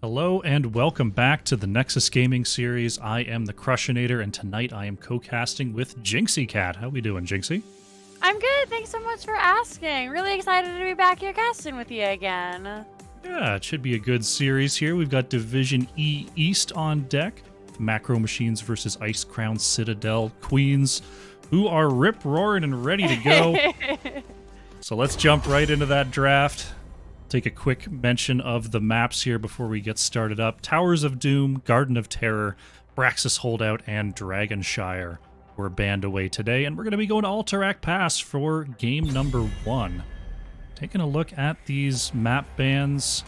Hello and welcome back to the Nexus Gaming Series. I am the Crushinator, and tonight I am co-casting with Jinxie Cat. How we doing, Jinxie? I'm good. Thanks so much for asking. Really excited to be back here casting with you again. Yeah, it should be a good series here. We've got Division E East on deck. Macro Machines versus Icecrown Citadel Queens, who are rip-roaring and ready to go. So let's jump right into that draft. Take a quick mention of the maps here before we get started up. Towers of Doom, Garden of Terror, Braxis Holdout, and Dragonshire were banned away today, and we're going to be going to Alterac Pass for game number 1. Taking a look at these map bans.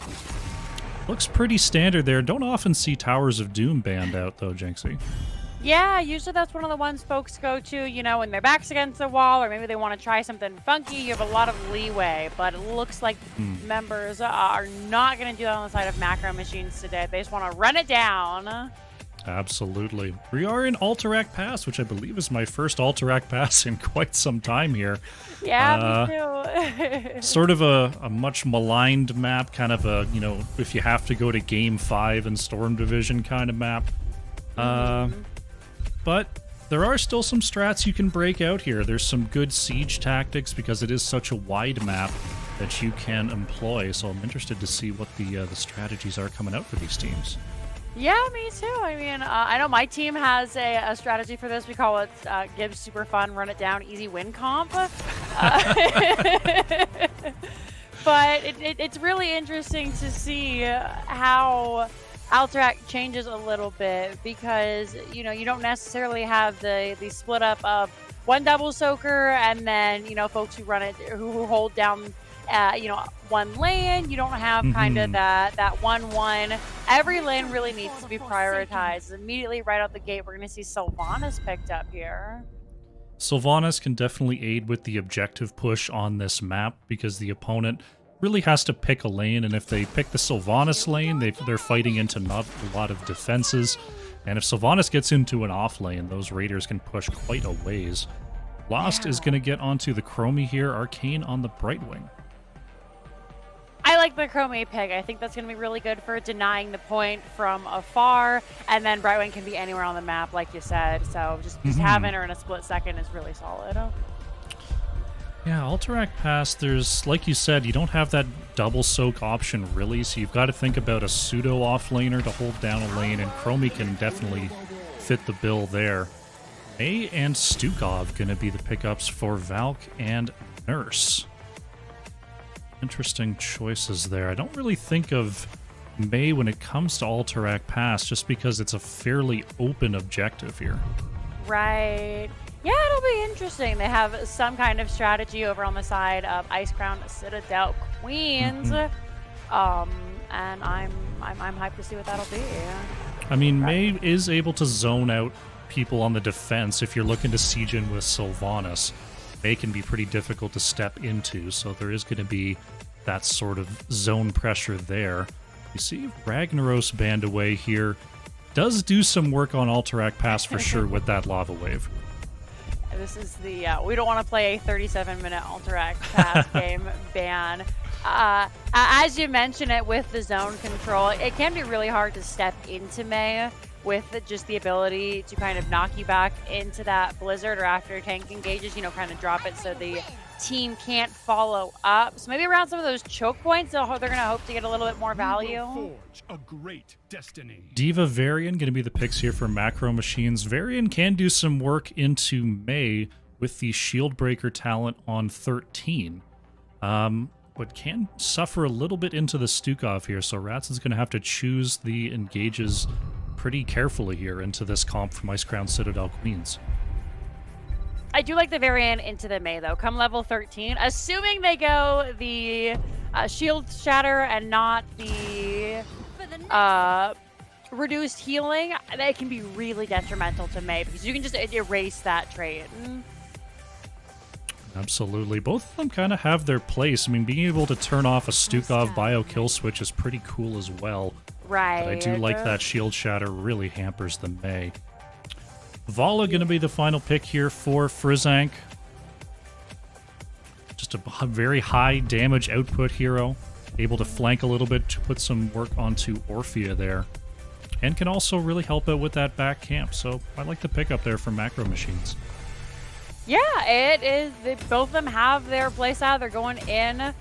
Looks pretty standard there. Don't often see Towers of Doom banned out, though, Jinxie. Yeah, usually that's one of the ones folks go to, you know, when their back's against the wall or maybe they want to try something funky. You have a lot of leeway, but it looks like members are not going to do that on the side of Macro Machines today. They just want to run it down. Absolutely. We are in Alterac Pass, which I believe is my first Alterac Pass in quite some time here. Yeah, me too. Sort of a much maligned map, kind of a, you know, if you have to go to Game 5 in Storm Division kind of map. But there are still some strats you can break out here. There's some good siege tactics because it is such a wide map that you can employ. So I'm interested to see what the strategies are coming out for these teams. Yeah, me too. I mean, I know my team has a strategy for this. We call it Gibbs Super Fun, Run It Down, Easy Win Comp. But it's really interesting to see how Alterac changes a little bit because, you know, you don't necessarily have the split up of one double soaker and then, you know, folks who run it, who hold down, you know, one lane. You don't have kind of that 1-1. Every lane really needs to be prioritized. Immediately right out the gate, we're going to see Sylvanas picked up here. Sylvanas can definitely aid with the objective push on this map because the opponent really has to pick a lane, and if they pick the Sylvanas lane, they're fighting into not a lot of defenses, and if Sylvanas gets into an off lane, those raiders can push quite a ways. Lost is going to get onto the Chromie here, Arcane on the Brightwing. I like the Chromie pick. I think that's going to be really good for denying the point from afar, and then Brightwing can be anywhere on the map, like you said, so just having her in a split second is really solid. Yeah, Alterac Pass, there's, like you said, you don't have that double soak option really, so you've got to think about a pseudo offlaner to hold down a lane, and Chromie can definitely fit the bill there. May and Stukov going to be the pickups for Valk and Nurse. Interesting choices there. I don't really think of May when it comes to Alterac Pass, just because it's a fairly open objective here. Right. Yeah, it'll be interesting. They have some kind of strategy over on the side of Icecrown Citadel Queens, and I'm hyped to see what that'll be. I mean, May is able to zone out people on the defense. If you're looking to siege in with Sylvanas, May can be pretty difficult to step into, so there is going to be that sort of zone pressure there. You see Ragnaros banned away here. Does do some work on Alterac Pass for sure with that Lava Wave. This is the, we don't want to play a 37-minute Alterac Pass game ban. As you mentioned it with the zone control, it can be really hard to step into May with just the ability to kind of knock you back into that Blizzard, or after tank engages, you know, kind of drop it so the team can't follow up. So maybe around some of those choke points, they're going to hope to get a little bit more value. Forge a great destiny. Diva Varian going to be the picks here for Macro Machines. Varian can do some work into May with the Shield Breaker talent on 13. But can suffer a little bit into the Stukov here, so Rats is going to have to choose the engages pretty carefully here into this comp from Icecrown Citadel Queens. I do like the variant into the May, though. Come level 13, assuming they go the Shield Shatter and not the reduced healing, that can be really detrimental to May because you can just erase that trait. Absolutely. Both of them kind of have their place. I mean, being able to turn off a Stukov bio kill switch is pretty cool as well. Right. But I do like that Shield Shatter really hampers the May. Vala going to be the final pick here for Frizzank. Just a very high damage output hero. able to flank a little bit to put some work onto Orphea there. And can also really help out with that back camp. So I like the pickup there for Macro Machines. Yeah, it is. Both of them have their playstyle. They're going in.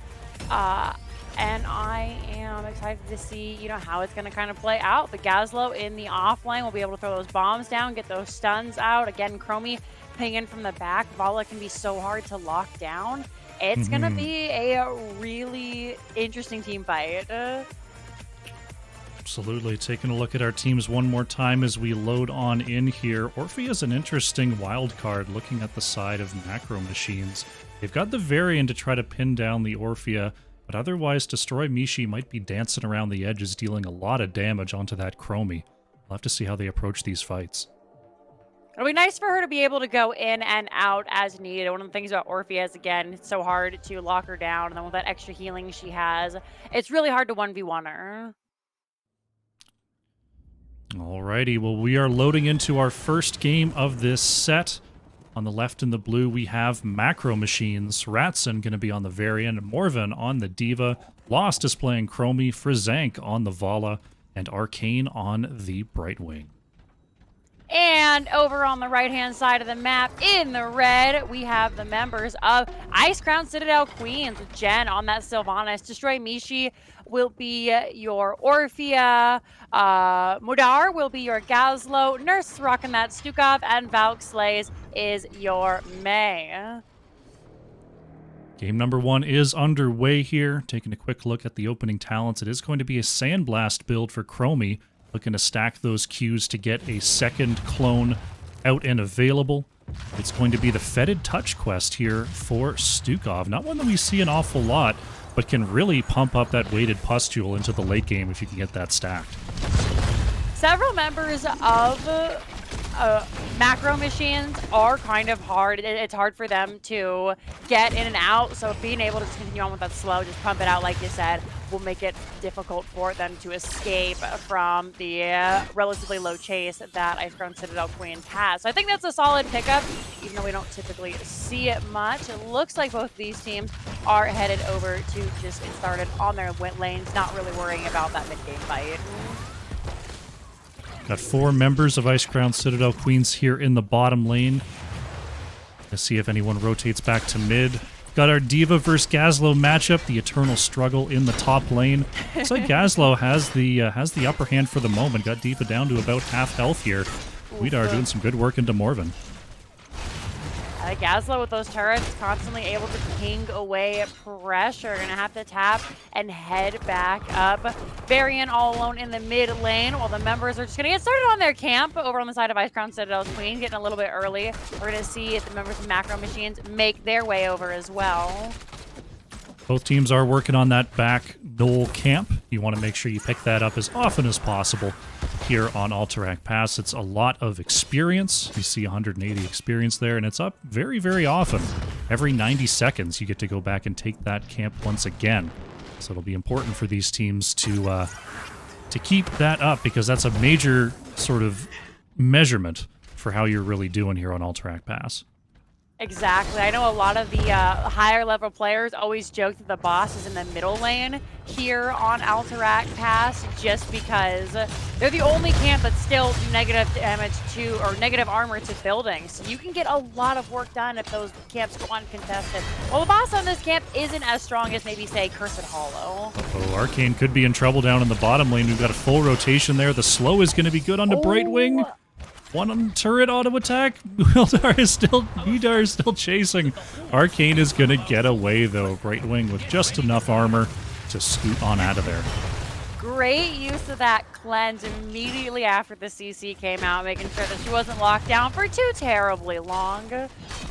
And I am excited to see, how it's going to kind of play out. The Gazlo in the off lane will be able to throw those bombs down, get those stuns out. Again, Chromie ping in from the back. Vala can be so hard to lock down. It's going to be a really interesting team fight. Absolutely. Taking a look at our teams one more time as we load on in here. Orphea is an interesting wild card looking at the side of Macro Machines. They've got the Varian to try to pin down the Orphea, but otherwise Destroy Mishi might be dancing around the edges, dealing a lot of damage onto that Chromie. We'll have to see how they approach these fights. It'll be nice for her to be able to go in and out as needed. One of the things about Orphea is, again, it's so hard to lock her down, and then with that extra healing she has, it's really hard to 1v1 her. Alrighty, well, we are loading into our first game of this set. On the left in the blue, we have Macro Machines. Ratson going to be on the Varian, Morven on the D.Va, Lost is playing Chromie, Frizank on the Vala, and Arcane on the Brightwing. And over on the right-hand side of the map, in the red, we have the members of Icecrown Citadel Queens with Jen on that Sylvanas. Destroy Mishi will be your Orphea. Mudar will be your Gazlo. Nurse rocking that Stukov. And Valk Slays is your Mei. Game number 1 is underway here. Taking a quick look at the opening talents. It is going to be a Sandblast build for Chromie. Looking to stack those Qs to get a second clone out and available. It's going to be the Fetid Touch quest here for Stukov. Not one that we see an awful lot, but can really pump up that weighted pustule into the late game if you can get that stacked. Several members of Macro Machines are kind of hard. It's hard for them to get in and out, so being able to just continue on with that slow, just pump it out like you said, will make it difficult for them to escape from the relatively low chase that Icecrown Citadel Queens has. So I think that's a solid pickup, even though we don't typically see it much. It looks like both these teams are headed over to just get started on their win lanes, not really worrying about that mid-game fight. Got 4 members of Icecrown Citadel Queens here in the bottom lane. Let's see if anyone rotates back to mid. Got our D.Va versus Gazlo matchup, the eternal struggle in the top lane. Looks like Gazlo has the upper hand for the moment. Got D.Va down to about half health here. Weedar doing some good work into Morven. Gazlo with those turrets constantly able to ping away pressure. Gonna have to tap and head back up. Varian all alone in the mid lane while the members are just gonna get started on their camp over on the side of Icecrown Citadel's Queen, getting a little bit early. We're gonna see if the members of Macro Machines make their way over as well. Both teams are working on that back knoll camp. You want to make sure you pick that up as often as possible here on Alterac Pass. It's a lot of experience. You see 180 experience there, and it's up very, very often. Every 90 seconds, you get to go back and take that camp once again. So it'll be important for these teams to keep that up, because that's a major sort of measurement for how you're really doing here on Alterac Pass. Exactly. I know a lot of the higher level players always joke that the boss is in the middle lane here on Alterac Pass, just because they're the only camp that's still negative damage to, or negative armor to buildings. So you can get a lot of work done if those camps go uncontested. Well, the boss on this camp isn't as strong as maybe, say, Cursed Hollow. Oh, Arcane could be in trouble down in the bottom lane. We've got a full rotation there. The slow is going to be good onto Brightwing. One on turret auto attack. Weedar is still chasing. Arcane is going to get away, though. Brightwing with just enough armor to scoot on out of there. Great use of that cleanse immediately after the CC came out, making sure that she wasn't locked down for too terribly long.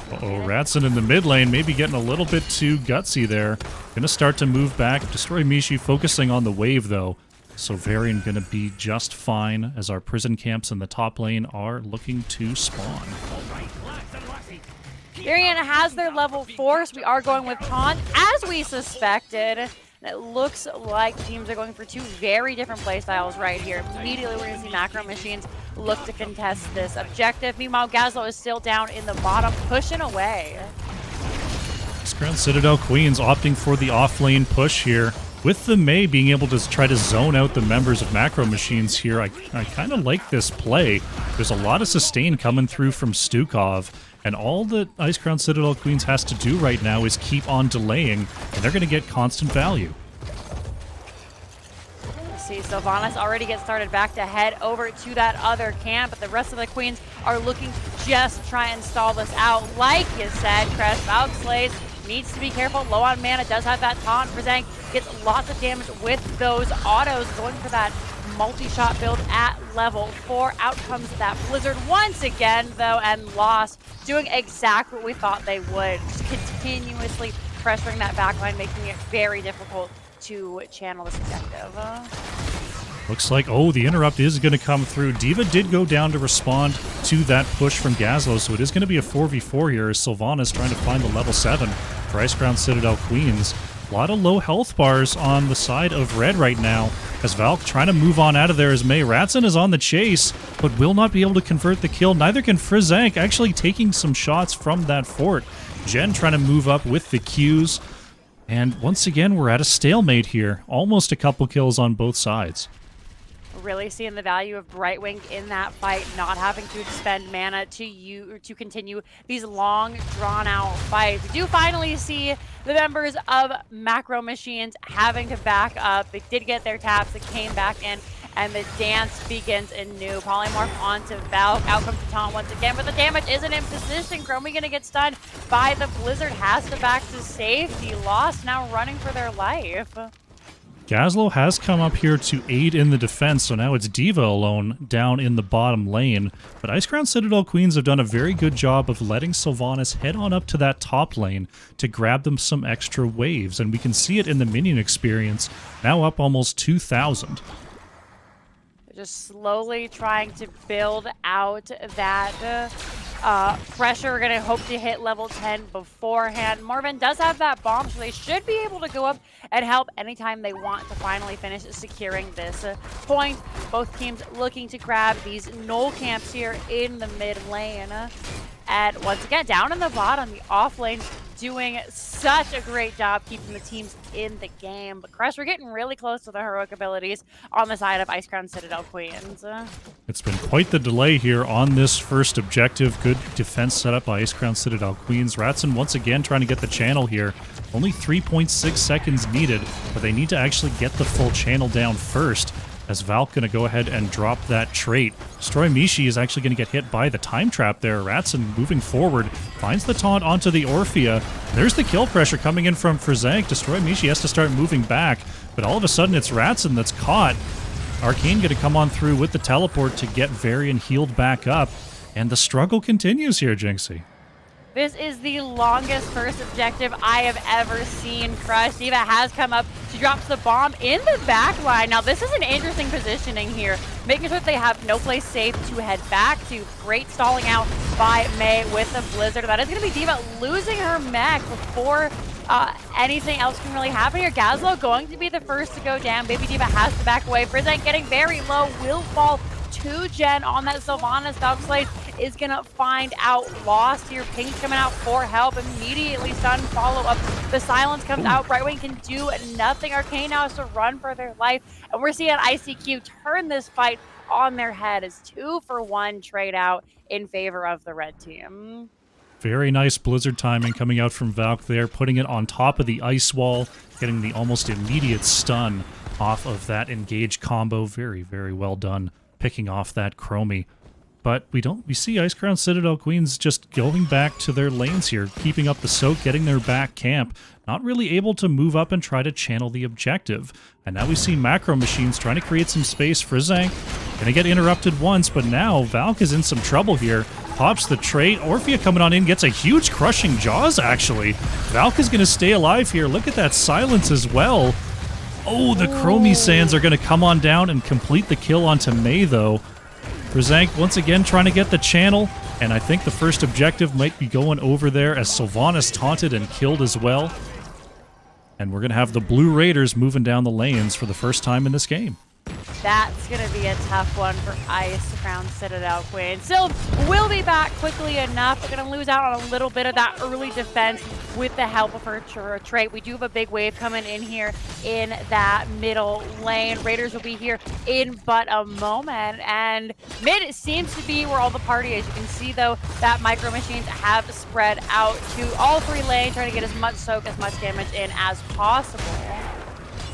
Ratson in the mid lane, maybe getting a little bit too gutsy there. Going to start to move back. Destroy Mishi focusing on the wave, though. So Varian going to be just fine as our prison camps in the top lane are looking to spawn. Varian has their level 4, so we are going with Taunt, as we suspected. It looks like teams are going for 2 very different playstyles right here. Immediately, we're going to see Macro Machines look to contest this objective. Meanwhile, Gazlo is still down in the bottom, pushing away. Icecrown Citadel Queens opting for the off-lane push here. With the Mei being able to try to zone out the members of Macro Machines here, I kind of like this play. There's a lot of sustain coming through from Stukov, and all that Icecrown Citadel Queens has to do right now is keep on delaying, and they're going to get constant value. See, Sylvanas already gets started back to head over to that other camp, but the rest of the Queens are looking to just try and stall this out. Like you said, Crash Valk Slays needs to be careful. Low on mana, does have that taunt. Frizank gets lots of damage with those autos, going for that multi-shot build at level 4. Out comes that Blizzard once again, though, and Lost doing exactly what we thought they would. Just continuously pressuring that backline, making it very difficult to channel this objective. Looks like, oh, the interrupt is going to come through. D.Va did go down to respond to that push from Gazlo, so it is going to be a 4v4 here as Sylvanas trying to find the level 7 for Icecrown Citadel Queens. A lot of low health bars on the side of red right now as Valk trying to move on out of there as Mei. Ratson is on the chase, but will not be able to convert the kill. Neither can Frizank, actually taking some shots from that fort. Jen trying to move up with the Qs. And once again, we're at a stalemate here. Almost a couple kills on both sides. Really seeing the value of Brightwing in that fight, not having to expend mana to continue these long, drawn-out fights. We do finally see the members of Macro Machines having to back up. They did get their taps, they came back in, and the dance begins anew. Polymorph onto Valk, out comes the taunt once again, but the damage isn't in position. Chromie gonna get stunned by the Blizzard, has to back to safety. Lost now running for their life. Gazlo has come up here to aid in the defense, so now it's D.Va alone down in the bottom lane. But Icecrown Citadel Queens have done a very good job of letting Sylvanas head on up to that top lane to grab them some extra waves, and we can see it in the minion experience, now up almost 2,000. Just slowly trying to build out that pressure. We're going to hope to hit level 10 beforehand. Marvin does have that bomb, so they should be able to go up and help anytime they want to finally finish securing this point. Both teams looking to grab these null camps here in the mid lane. And once again, down in the bottom, the off lane doing such a great job keeping the teams in the game. But Crush, we're getting really close to the heroic abilities on the side of Icecrown Citadel Queens. It's been quite the delay here on this first objective. Good defense set up by Icecrown Citadel Queens. Ratson once again trying to get the channel here. Only 3.6 seconds needed, but they need to actually get the full channel down first. As Valk going to go ahead and drop that trait. Destroy Mishi is actually going to get hit by the time trap there. Ratson moving forward, finds the taunt onto the Orphea. There's the kill pressure coming in from Frizank. Destroy Mishi has to start moving back, but all of a sudden it's Ratson that's caught. Arcane going to come on through with the teleport to get Varian healed back up, and the struggle continues here, Jinxie. This is the longest first objective I have ever seen. Crush. D.Va has come up. She drops the bomb in the back line. Now, this is an interesting positioning here. Making sure that they have no place safe to head back to. Great stalling out by Mei with the Blizzard. That is going to be D.Va losing her mech before anything else can really happen here. Gazlo going to be the first to go down. Baby D.Va has to back away. Frizank getting very low. Will fall to Jen on that Sylvanas. Valk Slays is gonna find out Lost here. Pink's coming out for help. Immediately stun follow up. The silence comes out. Brightwing can do nothing. Arcane now has to run for their life. And we're seeing ICQ turn this fight on their head as 2-for-1 trade out in favor of the red team. Very nice Blizzard timing coming out from Valk there, putting it on top of the ice wall, getting the almost immediate stun off of that engage combo. Very, very well done, picking off that Chromie. But we see Icecrown Citadel Queens just going back to their lanes here, keeping up the soak, getting their back camp, not really able to move up and try to channel the objective. And now we see Macro Machines trying to create some space. Frizank gonna get interrupted once, but now Valk is in some trouble here. Pops the trait. Orphea coming on in, gets a huge crushing jaws, actually. Valk is gonna stay alive here. Look at that silence as well. Oh, the Chromie Sands are gonna come on down and complete the kill onto Mei, though. Frizank once again trying to get the channel, and I think the first objective might be going over there as Sylvanas taunted and killed as well. And we're going to have the Blue Raiders moving down the lanes for the first time in this game. That's going to be a tough one for Icecrown Citadel Queen. Still will be back quickly enough. We're going to lose out on a little bit of that early defense with the help of her trait. We do have a big wave coming in here in that middle lane. Raiders will be here in but a moment. And mid seems to be where all the party is. You can see, though, that Micro Machines have spread out to all 3 lanes, trying to get as much soak, as much damage in as possible.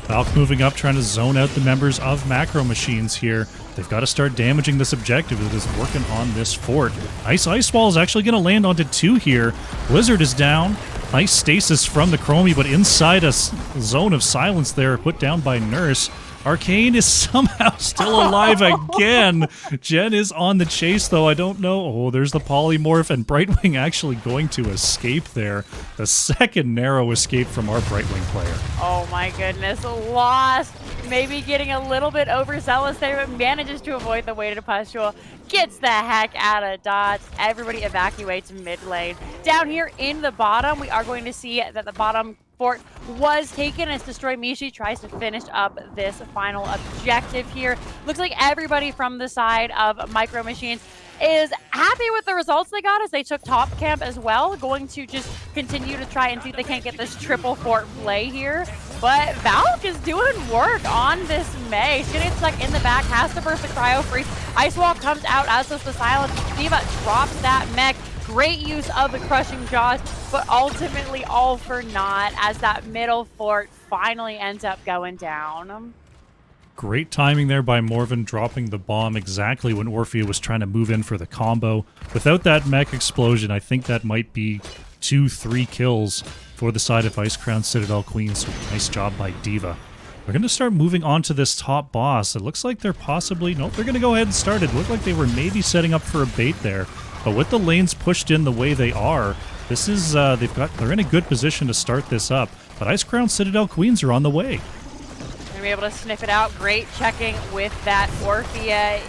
Valk moving up, trying to zone out the members of Macro Machines here. They've got to start damaging this objective that is working on this fort. Ice Wall is actually going to land onto 2 here. Blizzard is down. Nice stasis from the Chromie, but inside a zone of silence there, put down by Nurse. Arcane is somehow still alive again. Jen is on the chase, though. I don't know. Oh, there's the polymorph, and Brightwing actually going to escape there. The second narrow escape from our Brightwing player. Oh my goodness, lost. Maybe getting a little bit overzealous there, but manages to avoid the weighted pustule. Gets the heck out of Dodge. Everybody evacuates mid lane. Down here in the bottom, we are going to see that the bottom fort was taken as Destroy Mishi tries to finish up this final objective here. Looks like everybody from the side of Micro Machines is happy with the results they got as they took top camp as well. Going to just continue to try and see if they can't get this triple fort play here. But Valk is doing work on this Mei. She's gonna get stuck in the back, has to burst the cryo freeze. Ice Wall comes out, as does the silence. Diva drops that mech. Great use of the crushing jaws, but ultimately all for naught as that middle fort finally ends up going down. Great timing there by Morven, dropping the bomb exactly when Orphea was trying to move in for the combo. Without that mech explosion, I think that might be 2-3 kills for the side of Icecrown Citadel Queen, so nice job by Diva. We're going to start moving on to this top boss. It looks like they're possibly... Nope, they're going to go ahead and start it. It looked like they were maybe setting up for a bait there. But with the lanes pushed in the way they are, this is they're in a good position to start this up. But Icecrown Citadel Queens are on the way. Gonna be able to sniff it out. Great checking with that Orphea.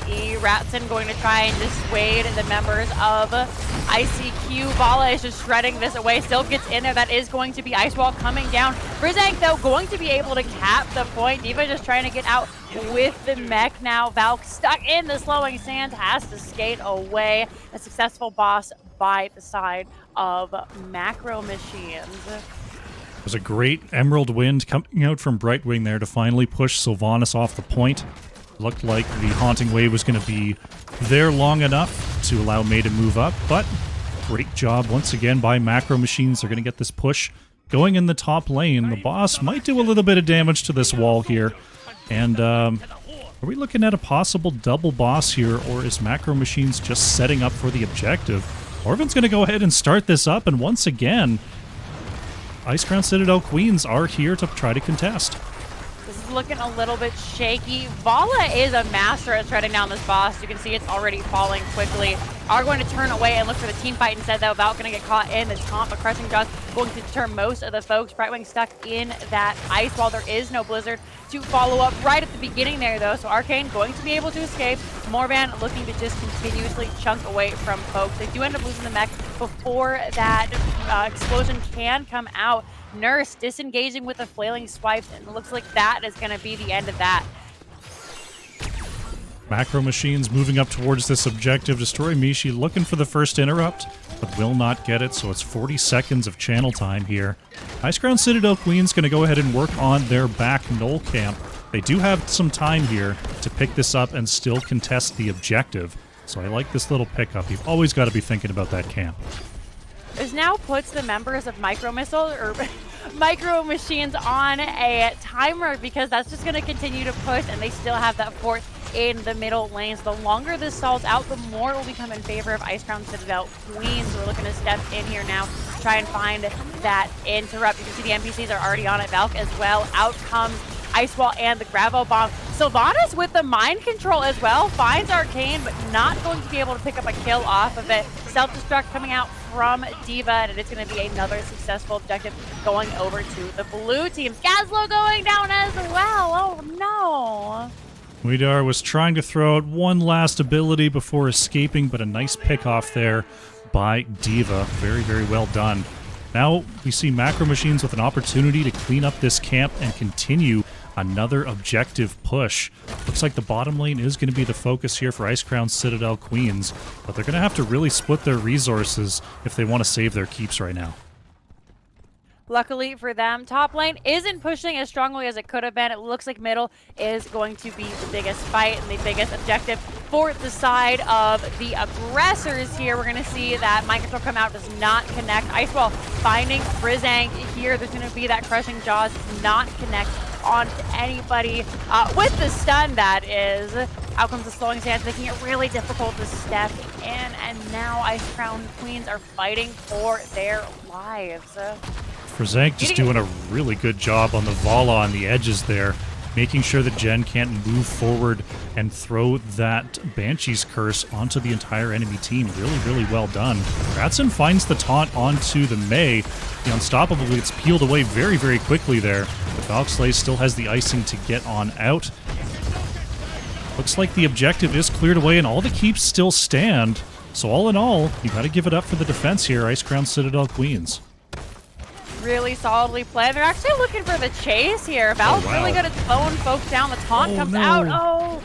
Ratson going to try and dissuade the members of ICQ. Vala is just shredding this away. Still gets in there. That is going to be Ice Wall coming down. Brizank, though, going to be able to cap the point. Diva just trying to get out with the mech now. Valk stuck in the slowing sands, has to skate away. A successful boss by the side of Macro Machines. It was a great Emerald Wind coming out from Brightwing there to finally push Sylvanas off the point. Looked like the Haunting Wave was going to be there long enough to allow Mei to move up, but great job once again by Macro Machines. They're going to get this push going in the top lane. The boss might do a little bit of damage to this wall here. And are we looking at a possible double boss here, or is Macro Machines just setting up for the objective? Morven's going to go ahead and start this up, and once again, Icecrown Citadel Queens are here to try to contest. This is looking a little bit shaky. Vala is a master at shredding down this boss. You can see it's already falling quickly. Are going to turn away and look for the team fight instead, though. Valk going to get caught in the taunt, but Crushing Jaws going to deter most of the folks. Brightwing stuck in that ice wall. There is no Blizzard to follow up right at the beginning there, though. So Arcane going to be able to escape. Morvan looking to just continuously chunk away from folks. They do end up losing the mech before that explosion can come out. Nurse disengaging with a flailing swipe, and it looks like that is going to be the end of that. Macro Machines moving up towards this objective. Destroy Mishi looking for the first interrupt, but will not get it, so it's 40 seconds of channel time here. Icecrown Citadel Queen's going to go ahead and work on their back null camp. They do have some time here to pick this up and still contest the objective, so I like this little pickup. You've always got to be thinking about that camp. This now puts the members of Micro Machines on a timer, because that's just going to continue to push, and they still have that fort in the middle lanes. The longer this stalls out, the more it will become in favor of Icecrown Citadel Queens. We're looking to step in here now, try and find that interrupt. You can see the NPCs are already on it. Valk as well. Out comes Ice Wall and the Gravo Bomb. Sylvanas with the mind control as well. Finds Arcane, but not going to be able to pick up a kill off of it. Self-destruct coming out from Diva, and it's going to be another successful objective going over to the blue team. Skazlo going down as well. Oh no. Widar was trying to throw out one last ability before escaping, but a nice pick off there by Diva. Very, very well done. Now we see Macro Machines with an opportunity to clean up this camp and continue another objective push. Looks like the bottom lane is going to be the focus here for Icecrown, Citadel, Queens, but they're going to have to really split their resources if they want to save their keeps right now. Luckily for them, top lane isn't pushing as strongly as it could have been. It looks like middle is going to be the biggest fight and the biggest objective for the side of the aggressors here. We're going to see that Mind Control come out, does not connect. Icewall finding Frizzang here. There's going to be that Crushing Jaws, does not connect onto anybody. With the stun, that is. Out comes the slowing stance, making it really difficult to step in. And now Icecrown Queens are fighting for their lives. Frizank just doing a really good job on the Vala on the edges there, making sure that Jen can't move forward and throw that Banshee's Curse onto the entire enemy team. Really, really well done. Ratson finds the taunt onto the Mei. The Unstoppable gets peeled away very, very quickly there. But Valksley still has the icing to get on out. Looks like the objective is cleared away and all the keeps still stand. So all in all, you got to give it up for the defense here, Icecrown, Citadel, Queens. Really solidly played. They're actually looking for the chase here. Val's really good at slowing folks down. The taunt comes out. Oh,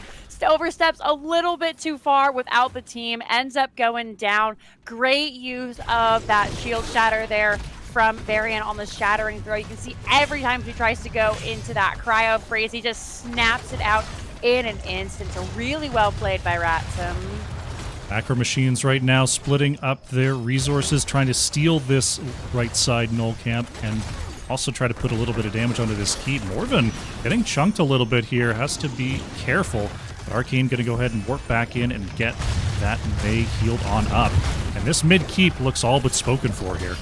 oversteps a little bit too far without the team. Ends up going down. Great use of that shield shatter there from Varian on the shattering throw. You can see every time he tries to go into that cryo freeze, he just snaps it out in an instant. So really well played by Ratson. Macro Machines right now splitting up their resources, trying to steal this right side null camp and also try to put a little bit of damage onto this keep. Morven getting chunked a little bit here, has to be careful. But Arcane going to go ahead and warp back in and get that Mei healed on up. And this mid keep looks all but spoken for here.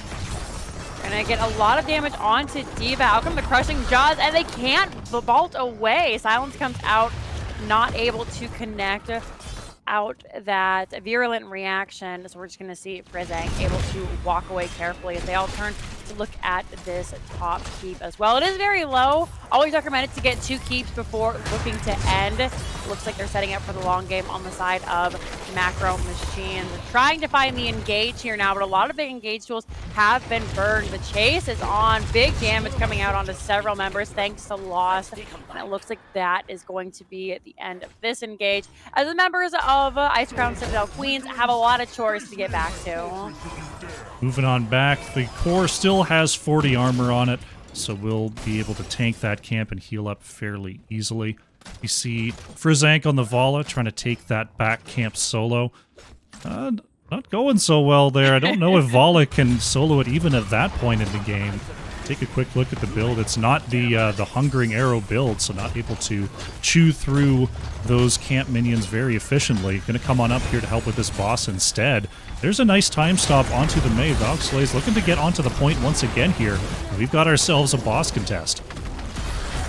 Gonna get a lot of damage onto D.Va. Out come the Crushing Jaws, and they can't vault away. Silence comes out, not able to connect out that virulent reaction. So we're just going to see Frizzang able to walk away carefully as they all turn to look at this top keep as well. It is very low. Always recommended to get 2 keeps before looking to end. Looks like they're setting up for the long game on the side of Macro Machines. They're trying to find the engage here now, but a lot of big engage tools have been burned. The chase is on. Big damage coming out onto several members thanks to Lost. And it looks like that is going to be at the end of this engage, as the members of Icecrown Citadel Queens have a lot of chores to get back to. Moving on back, the core still has 40 armor on it, so we'll be able to tank that camp and heal up fairly easily. You see Frizzank on the Vala trying to take that back camp solo. Not going so well there. I don't know if Vala can solo it even at that point in the game. Take a quick look at the build. It's not the Hungering Arrow build, so not able to chew through those camp minions very efficiently. Going to come on up here to help with this boss instead. There's a nice time stop onto the Mei. Valkslay's looking to get onto the point once again here. We've got ourselves a boss contest.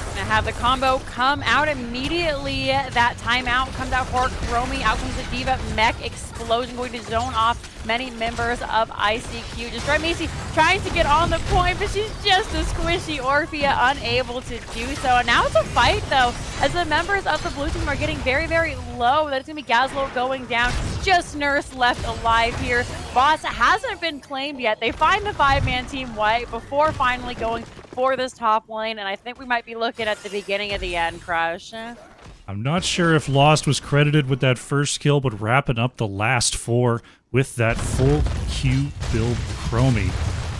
Gonna have the combo come out immediately. That timeout comes out for Chromie. Out comes the D.Va. Mech explosion going to zone off many members of ICQ. Destroy Macy trying to get on the point, but she's just a squishy Orphea, unable to do so. And now it's a fight, though, as the members of the blue team are getting very, very low. That's going to be Gazlo going down. Just Nurse left alive here. Boss hasn't been claimed yet. They find the 5-man team white before finally going for this top lane, and I think we might be looking at the beginning of the end, Crush. I'm not sure if Lost was credited with that first kill, but wrapping up the last 4 with that full Q build Chromie.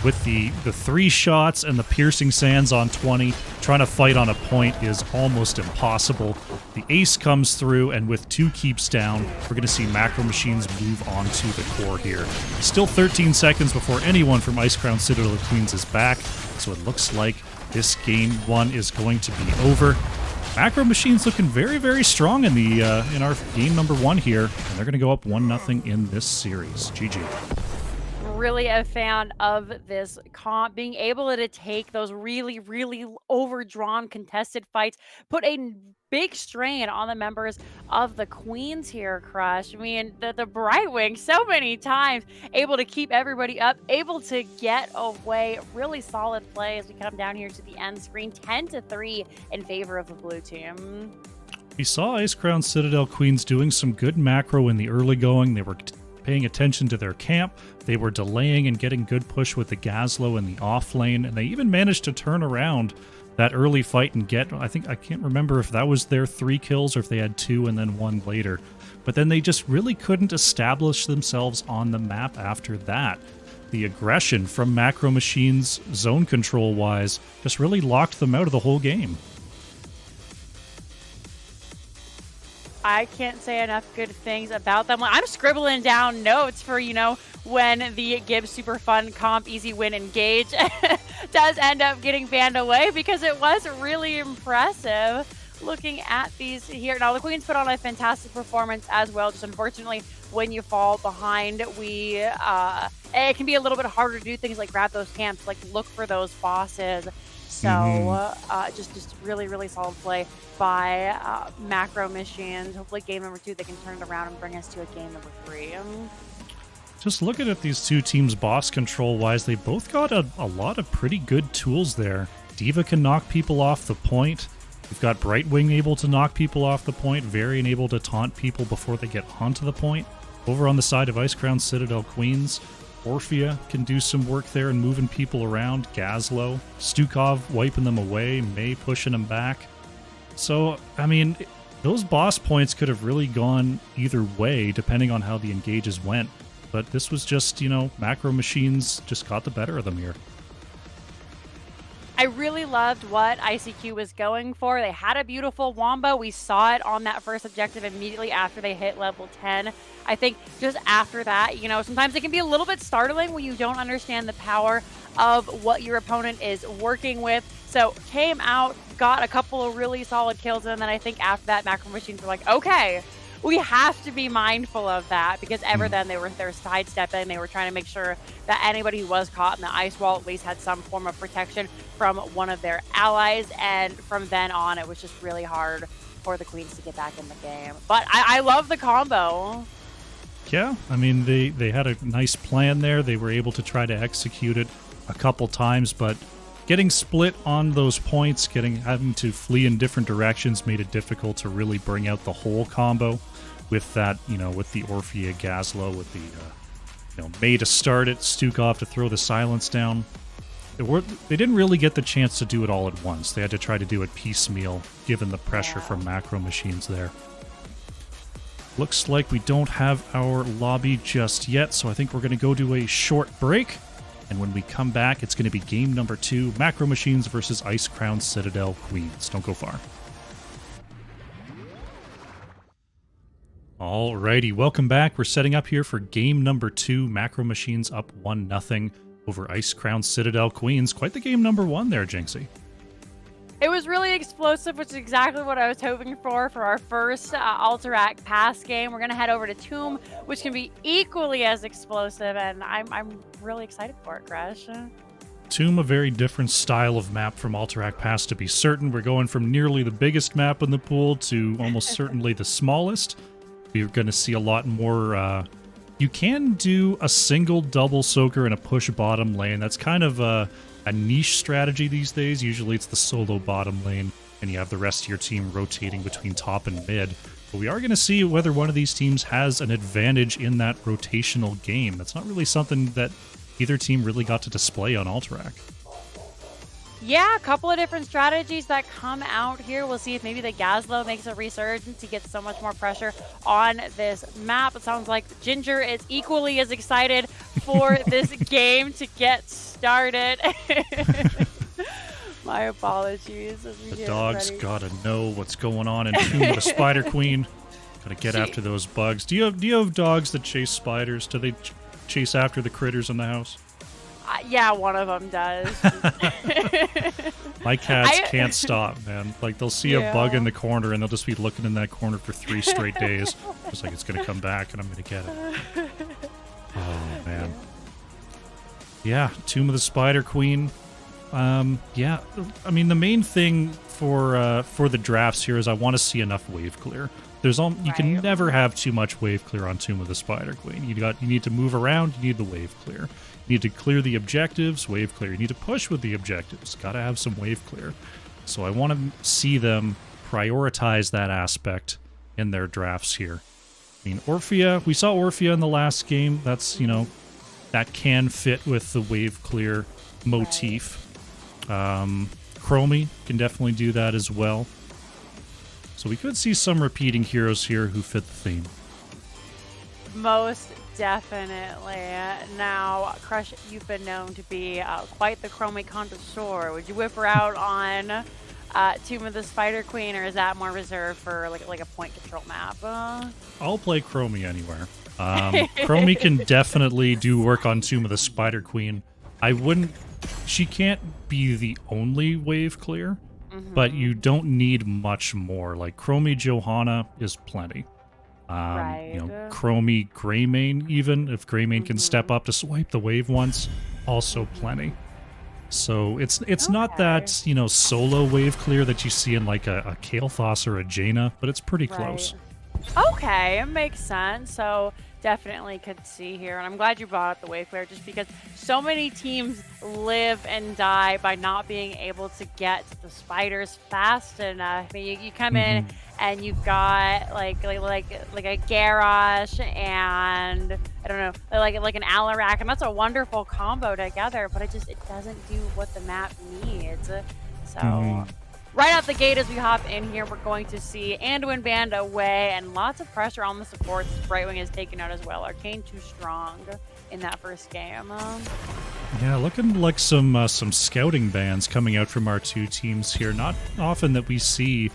With the 3 shots and the piercing sands on 20, trying to fight on a point is almost impossible. The ace comes through, and with 2 keeps down, we're going to see Macro Machines move on to the core here. Still 13 seconds before anyone from Icecrown Citadel Queens is back, so it looks like this game 1 is going to be over. Macro Machines looking very, very strong in the in our game number 1 here, and they're going to go up 1-0 in this series. GG. Really a fan of this comp, being able to take those really, really overdrawn contested fights, put a big strain on the members of the Queens here, Crush. I mean, the Brightwing so many times able to keep everybody up, able to get away. Really solid play as we come down here to the end screen. 10-3 in favor of the blue team. We saw Icecrown Citadel Queens doing some good macro in the early going. They were paying attention to their camp. They were delaying and getting good push with the Gazlo in the off lane, and they even managed to turn around that early fight and get, I can't remember if that was their 3 kills or if they had 2 and then 1 later. But then they just really couldn't establish themselves on the map after that. The aggression from Macro Machines, zone control-wise, just really locked them out of the whole game. I can't say enough good things about them. I'm scribbling down notes for, when the Gibbs Super Fun Comp Easy Win Engage does end up getting banned away, because it was really impressive looking at these here. Now, the Queens put on a fantastic performance as well. Just unfortunately, when you fall behind, it can be a little bit harder to do things like grab those camps, like look for those bosses. So just really, really solid play by Macro Machines. Hopefully game number 2, they can turn it around and bring us to a game number 3. Just looking at these two teams boss control-wise, they both got a lot of pretty good tools there. D.Va can knock people off the point. We've got Brightwing able to knock people off the point, Varian able to taunt people before they get onto the point. Over on the side of Icecrown, Citadel Queens, Orphea can do some work there and moving people around. Gazlo, Stukov wiping them away, May pushing them back. So, I mean, those boss points could have really gone either way depending on how the engages went. But this was just, Macro Machines just got the better of them here. I really loved what ICQ was going for. They had a beautiful Wombo. We saw it on that first objective immediately after they hit level 10. I think just after that, sometimes it can be a little bit startling when you don't understand the power of what your opponent is working with. So came out, got a couple of really solid kills, and then I think after that, Macro Machines were like, okay, we have to be mindful of that, because ever then they were sidestepping. They were trying to make sure that anybody who was caught in the ice wall at least had some form of protection from one of their allies. And from then on, it was just really hard for the Queens to get back in the game. But I love the combo. Yeah, I mean, they had a nice plan there. They were able to try to execute it a couple times, but getting split on those points, having to flee in different directions made it difficult to really bring out the whole combo with that, with the Orphea Gazlo, with the, May to start it, Stukov to throw the silence down. They didn't really get the chance to do it all at once. They had to try to do it piecemeal, given the pressure from Macro Machines there. Looks like we don't have our lobby just yet, so I think we're going to go to a short break. And when we come back, it's going to be game number 2, Macro Machines versus Icecrown Citadel Queens. Don't go far. Alrighty, welcome back. We're setting up here for game number 2, Macro Machines up 1-0 over Icecrown Citadel Queens. Quite the game number 1 there, Jinxie. It was really explosive, which is exactly what I was hoping for our first Alterac pass game. We're going to head over to Tomb, which can be equally as explosive, and I'm really excited for it, Crash. Tomb, a very different style of map from Alterac Pass, to be certain. We're going from nearly the biggest map in the pool to almost certainly the smallest. We're going to see a lot more... you can do a single double soaker and a push bottom lane. That's kind of a niche strategy these days. Usually it's the solo bottom lane, and you have the rest of your team rotating between top and mid. But we are going to see whether one of these teams has an advantage in that rotational game. That's not really something that either team really got to display on Alterac. Yeah, a couple of different strategies that come out here. We'll see if maybe the Gazlo makes a resurgence. He gets so much more pressure on this map. It sounds like Ginger is equally as excited for this game to get started. My apologies. The dog's gotta know what's going on in Tomb of the Spider Queen. Gotta get after those bugs. Do you have dogs that chase spiders? Do they chase after the critters in the house? Yeah, one of them does. My cats can't stop, man. Like, they'll see a bug in the corner, and they'll just be looking in that corner for 3 straight days. Just like, it's going to come back, and I'm going to get it. Oh, man. Yeah, Tomb of the Spider Queen. Yeah, I mean, the main thing for the drafts here is I want to see enough wave clear. You can never have too much wave clear on Tomb of the Spider Queen. You need to move around, you need the wave clear. You need to clear the objectives, wave clear. You need to push with the objectives. Gotta have some wave clear. So I want to see them prioritize that aspect in their drafts here. I mean, Orphea, we saw Orphea in the last game. That's, you know, that can fit with the wave clear motif. Chromie can definitely do that as well. So we could see some repeating heroes here who fit the theme. Most definitely. Now, Crush, you've been known to be quite the Chromie connoisseur. Would you whip her out on Tomb of the Spider Queen, or is that more reserved for like a point control map? I'll play Chromie anywhere. Chromie can definitely do work on Tomb of the Spider Queen. She can't be the only wave clear, but you don't need much more. Like Chromie Johanna is plenty. Right. You know, Chromie Greymane, even if Greymane can step up to swipe the wave once, also plenty. So it's not that, you know, solo wave clear that you see in like a Kael'thas or a Jaina, but it's pretty close. Okay, it makes sense. So definitely could see here, and I'm glad you brought up the wave clear, just because so many teams live and die by not being able to get to the spiders fast enough. I mean, you come in and you've got like a Garrosh and I don't know, like an Alarak, and that's a wonderful combo together. But it doesn't do what the map needs. So. Right out the gate, as we hop in here, we're going to see Anduin banned away, and lots of pressure on the supports. Brightwing is taken out as well. Arcane too strong in that first game. Yeah, looking like some scouting bans coming out from our two teams here. Not often that we see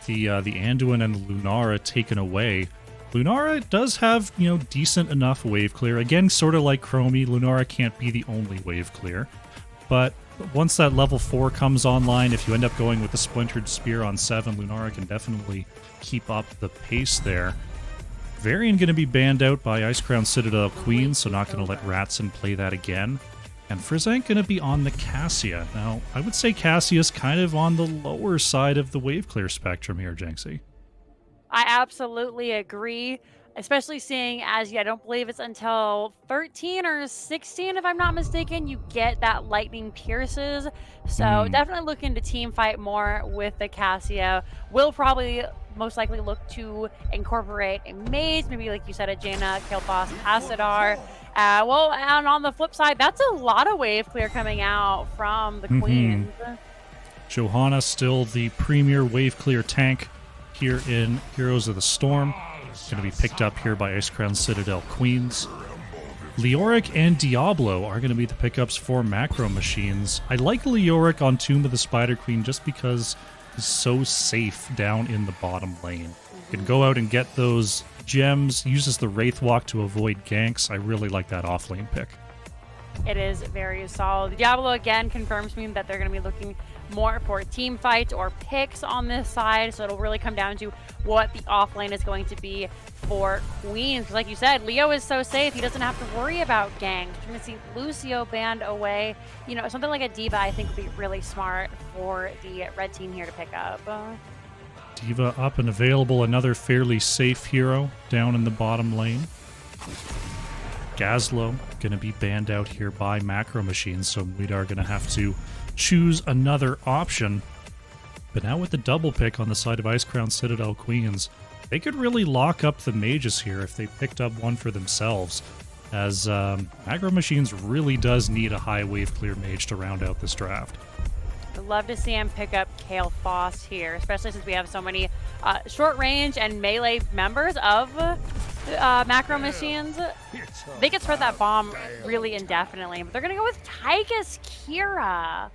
the Anduin and Lunara taken away. Lunara does have, you know, decent enough wave clear. Again, sort of like Chromie, Lunara can't be the only wave clear, but once that level 4 comes online, if you end up going with the Splintered Spear on 7, Lunara can definitely keep up the pace there. Varian going to be banned out by Icecrown Citadel Queen, so not going to let Ratson play that again. And Frizzank going to be on the Cassia. Now, I would say Cassia's kind of on the lower side of the wave clear spectrum here, Jenksy. I absolutely agree. Especially seeing as I don't believe it's until 13 or 16, if I'm not mistaken, you get that lightning pierces. So definitely looking to team fight more with the Cassia. We'll probably most likely look to incorporate a mage, maybe like you said, a Jaina, Kael'thas, Hasadar. Well, and on the flip side, that's a lot of wave clear coming out from the Queens. Johanna still the premier wave clear tank here in Heroes of the Storm. Going to be picked up here by Icecrown Citadel Queens. Leoric and Diablo are going to be the pickups for macro machines. I like Leoric on Tomb of the Spider Queen just because he's so safe down in the bottom lane. Can go out and get those gems, uses the Wraith Walk to avoid ganks. I really like that offlane pick. It is very solid. Diablo again confirms me that they're going to be looking more for team fights or picks on this side, so it'll really come down to what the offlane is going to be for Queens. Because like you said, Leo is so safe, he doesn't have to worry about ganks. We're going to see Lucio banned away. You know, something like a D.Va I think would be really smart for the red team here to pick up. D.Va up and available, another fairly safe hero down in the bottom lane. Gazlo going to be banned out here by macro machines, so we are going to have to choose another option. But now with the double pick on the side of Icecrown Citadel Queens, they could really lock up the mages here if they picked up one for themselves, as macro machines really does need a high wave clear mage to round out this draft. I'd love to see him pick up Kael'thas here, especially since we have so many short range and melee members of macro machines. They could spread that bomb really indefinitely, but they're going to go with Tychus Kira.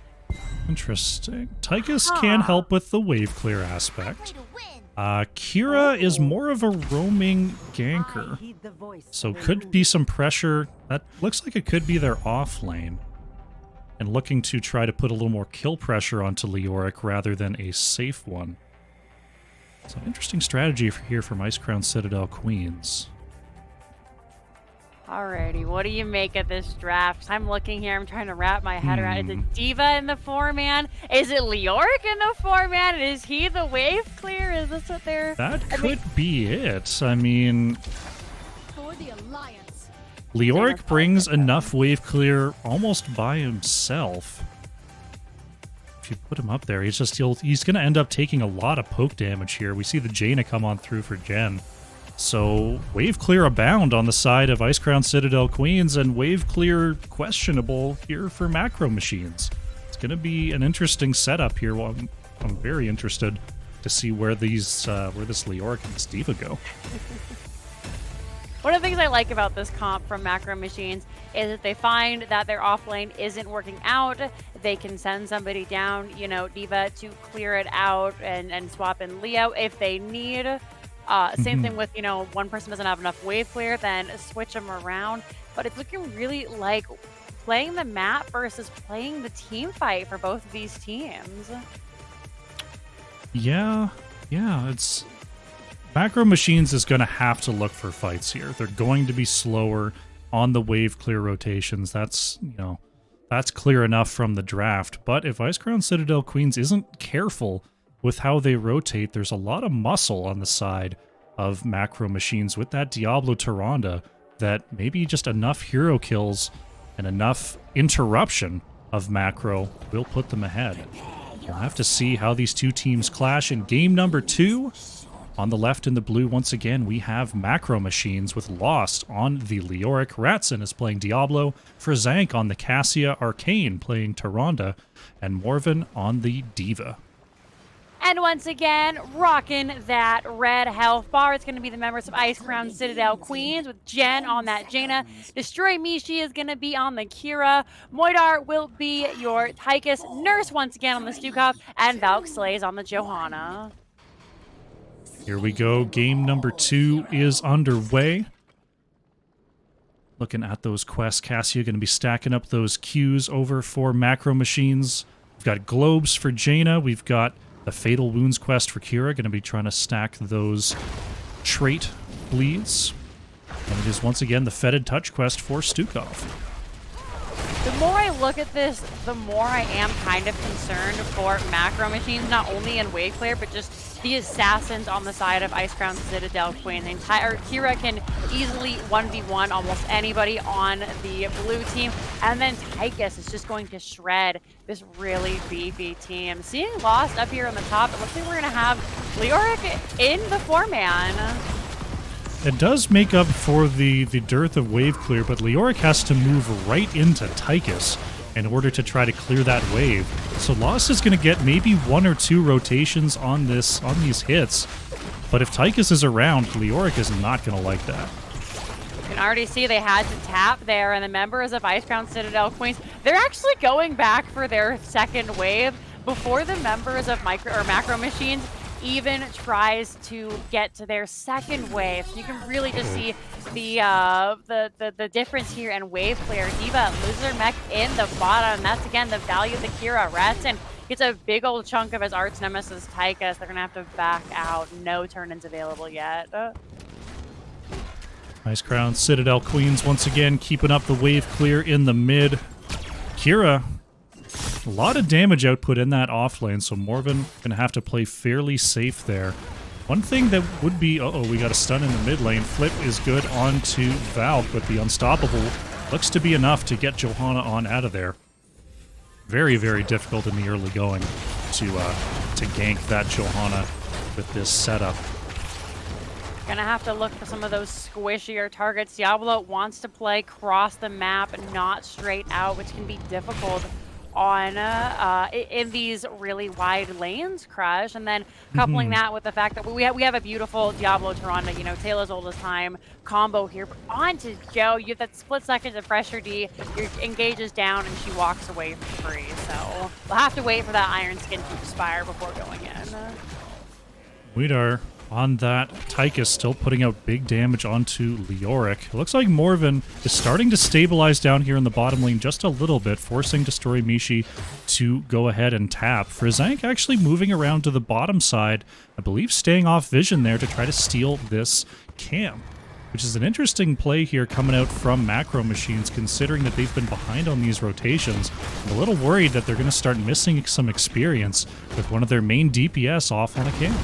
Interesting. Tychus can help with the wave clear aspect. Kira is more of a roaming ganker, so could be some pressure. That looks like it could be their off lane, and looking to try to put a little more kill pressure onto Leoric rather than a safe one. So interesting strategy here from Icecrown Citadel Queens. Alrighty, what do you make of this draft? I'm looking here, I'm trying to wrap my head around. Is it D.Va in the 4-man? Is it Leoric in the 4-man? Is he the wave clear? Is this what they're... That could be it. I mean... For the Alliance. Leoric brings enough wave clear almost by himself. If you put him up there, he's going to end up taking a lot of poke damage here. We see the Jaina come on through for Jen. So wave clear abound on the side of Icecrown Citadel Queens, and wave clear questionable here for Macro Machines. It's going to be an interesting setup here. Well, I'm very interested to see where these where this Leoric and this Diva go. One of the things I like about this comp from Macro Machines is that they find that their offlane isn't working out, they can send somebody down, you know, Diva to clear it out and swap in Leo if they need. Same thing with, you know, one person doesn't have enough wave clear, then switch them around. But it's looking really like playing the map versus playing the team fight for both of these teams. Yeah, it's... Macro Machines is going to have to look for fights here. They're going to be slower on the wave clear rotations. That's, you know, that's clear enough from the draft. But if Icecrown Citadel Queens isn't careful with how they rotate, there's a lot of muscle on the side of Macro Machines with that Diablo Tyrande that maybe just enough hero kills and enough interruption of Macro will put them ahead. We'll have to see how these two teams clash in game number 2. On the left in the blue, once again, we have Macro Machines with Lost on the Leoric. Ratson is playing Diablo. Frizank on the Cassia. Arcane playing Tyrande. And Morven on the Diva. And once again, rocking that red health bar. It's going to be the members of Icecrown Citadel Queens with Jen on that Jaina. Destroy Mishi is going to be on the Kira. Moidar will be your Tychus. Nurse once again on the Stukov. And Valk Slays on the Johanna. Here we go. Game number 2 is underway. Looking at those quests, Cassia going to be stacking up those Qs over for Macro Machines. We've got Globes for Jaina. We've got the Fatal Wounds quest for Kira. Going to be trying to stack those trait bleeds. And it is once again the Fetid Touch quest for Stukov. The more I look at this, the more I am kind of concerned for Macro Machines, not only in wave clear, but just the assassins on the side of Icecrown Citadel Queen. The entire Kira can easily 1v1 almost anybody on the blue team, and then Tychus is just going to shred this really beefy team. Seeing Lost up here on the top, it looks like we're going to have Leoric in the 4-man. It does make up for the dearth of wave clear, but Leoric has to move right into Tychus in order to try to clear that wave. So Lost is going to get maybe 1 or 2 rotations on these hits, but if Tychus is around, Leoric is not going to like that. You can already see they had to tap there, and the members of Icecrown Citadel Queens, they're actually going back for their second wave before the members of Macro Machines even tries to get to their second wave. So you can really just see the difference here in wave clear. Diva loses her mech in the bottom. That's again the value of the Kira. Ratson gets a big old chunk of his arch nemesis Tychus. They're gonna have to back out. No turn-ins available yet. Icecrown Citadel Queens once again keeping up the wave clear in the mid. Kira, a lot of damage output in that offlane, so Morven gonna have to play fairly safe there. One thing that would be, we got a stun in the mid lane. Flip is good onto Valk, but the Unstoppable looks to be enough to get Johanna on out of there. Very, very difficult in the early going to gank that Johanna with this setup. Gonna have to look for some of those squishier targets. Diablo wants to play cross the map, not straight out, which can be difficult on in these really wide lanes, Crush, and then coupling that with the fact that we have a beautiful Diablo Tyrande, you know, Taylor's oldest time combo here. But on to Joe, you have that split second of pressure D, your engages down, and she walks away free. So we'll have to wait for that Iron Skin to expire before going in. Weedar on that. Tychus still putting out big damage onto Leoric. It looks like Morven is starting to stabilize down here in the bottom lane just a little bit, forcing Destroy Mishi to go ahead and tap. Frizank actually moving around to the bottom side, I believe staying off vision there to try to steal this camp, which is an interesting play here coming out from Macro Machines, considering that they've been behind on these rotations. I'm a little worried that they're going to start missing some experience with one of their main DPS off on a camp.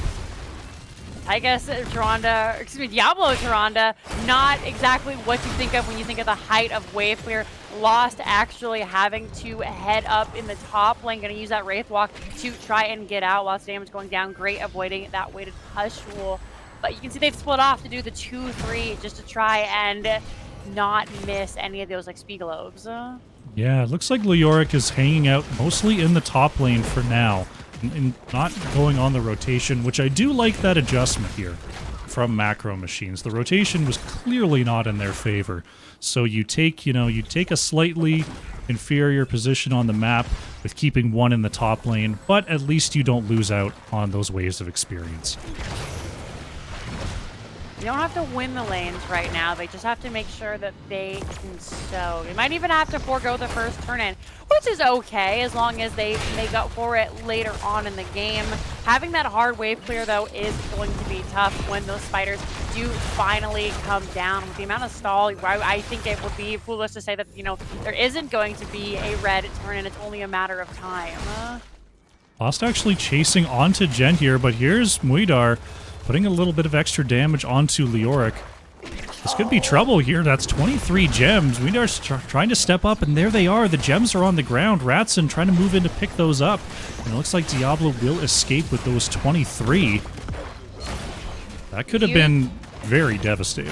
I guess Diablo Tyrande, not exactly what you think of when you think of the height of wave clear. Lost actually having to head up in the top lane, gonna use that Wraith Walk to try and get out. Lots of damage going down, great avoiding that weighted push tool But you can see they've split off to do the 2-3 just to try and not miss any of those like Spiegelobes. Yeah, it looks like Leoric is hanging out mostly in the top lane for now, and not going on the rotation, which I do like that adjustment here from Macro Machines. The rotation was clearly not in their favor. So you take a slightly inferior position on the map with keeping one in the top lane, but at least you don't lose out on those waves of experience. You don't have to win the lanes right now. They just have to make sure that they can sow. They might even have to forego the first turn in, which is okay as long as they make up for it later on in the game. Having that hard wave clear, though, is going to be tough when those spiders do finally come down. With the amount of stall, I think it would be foolish to say that, there isn't going to be a red turn and it's only a matter of time. Lost actually chasing onto Jen here, but here's Muidar putting a little bit of extra damage onto Leoric. This could be trouble here. That's 23 gems. Muidar's trying to step up, and there they are. The gems are on the ground. Ratson trying to move in to pick those up. And it looks like Diablo will escape with those 23. That could have been very devastating.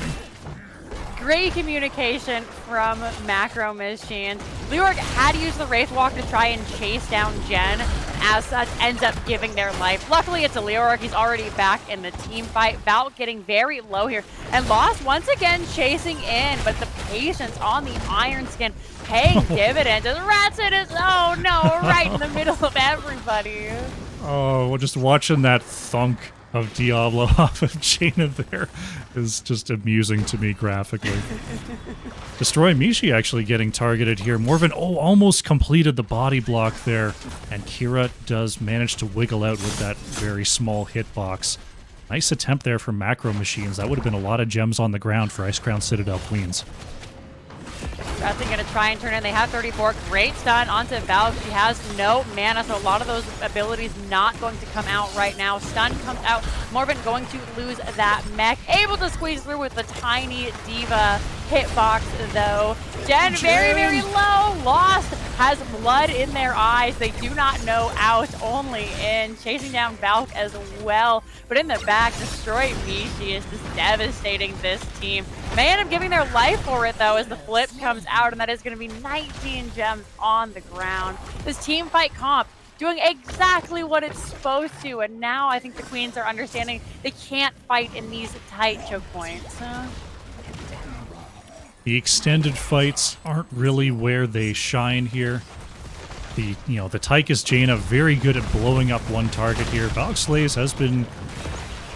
Great communication from Macro Machines. Leoric had to use the Wraith Walk to try and chase down Jen. As such, ends up giving their life. Luckily, it's a Leoric. He's already back in the team fight. Valk getting very low here. And Lost once again chasing in, but the patience on the Iron Skin paying dividends. As Ratson is, oh no, right in the middle of everybody. Oh, just watching that thunk of Diablo off of Jaina there is just amusing to me graphically. Destroy Mishi actually getting targeted here. Morven, almost completed the body block there. And Kira does manage to wiggle out with that very small hitbox. Nice attempt there from Macro Machines. That would have been a lot of gems on the ground for Icecrown Citadel Queens. Ratson going to try and turn in. They have 34. Great stun onto Valve. She has no mana, so a lot of those abilities not going to come out right now. Stun comes out. Morven going to lose that mech. Able to squeeze through with the tiny Diva hitbox, though. Jen very, very low. Lost. Has blood in their eyes. They do not know out, only in. Chasing down Valk as well. But in the back, Destroy Mishi is just devastating this team. May end up giving their life for it, though, as the flip comes out, and that is going to be 19 gems on the ground. This team fight comp doing exactly what it's supposed to, and now I think the Queens are understanding they can't fight in these tight choke points. The extended fights aren't really where they shine here. The Tychus Jaina very good at blowing up one target here. Valk Slays has been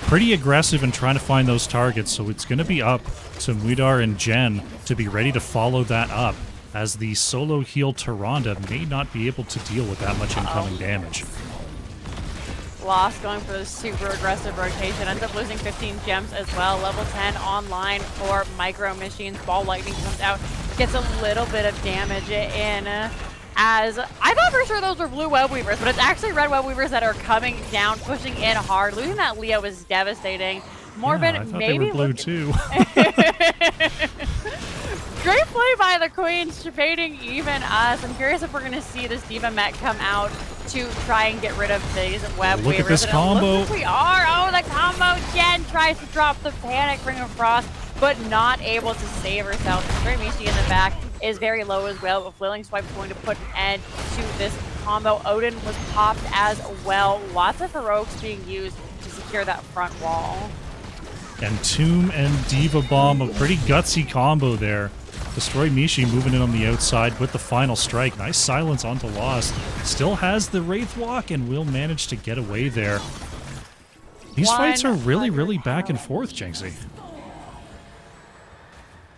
pretty aggressive in trying to find those targets, so it's going to be up to Muidar and Jen to be ready to follow that up, as the solo heal Tyrande may not be able to deal with that much incoming damage. Lost going for the super aggressive rotation. Ends up losing 15 gems as well. Level 10 online for Micro Machines. Ball Lightning comes out. Gets a little bit of damage in. As I thought for sure those were blue web weavers, but it's actually red web weavers that are coming down, pushing in hard. Losing that Leo is devastating. Morven, yeah, I thought maybe they were blue too. Great play by the Queens, debating even us. I'm curious if we're going to see this Diva mech come out to try and get rid of these web weavers. Look at this combo. Like we are. Oh, the combo. Jen tries to drop the Panic Ring of Frost, but not able to save herself. Destroy Mishi in the back is very low as well. With Flailing Swipe going to put an end to this combo. Odin was popped as well. Lots of heroics being used to secure that front wall. And Tomb and Diva Bomb, a pretty gutsy combo there. Destroy Mishi moving in on the outside with the final strike. Nice silence onto Lost. Still has the Wraith Walk and will manage to get away there. These fights are really, really back and forth, Jinxie.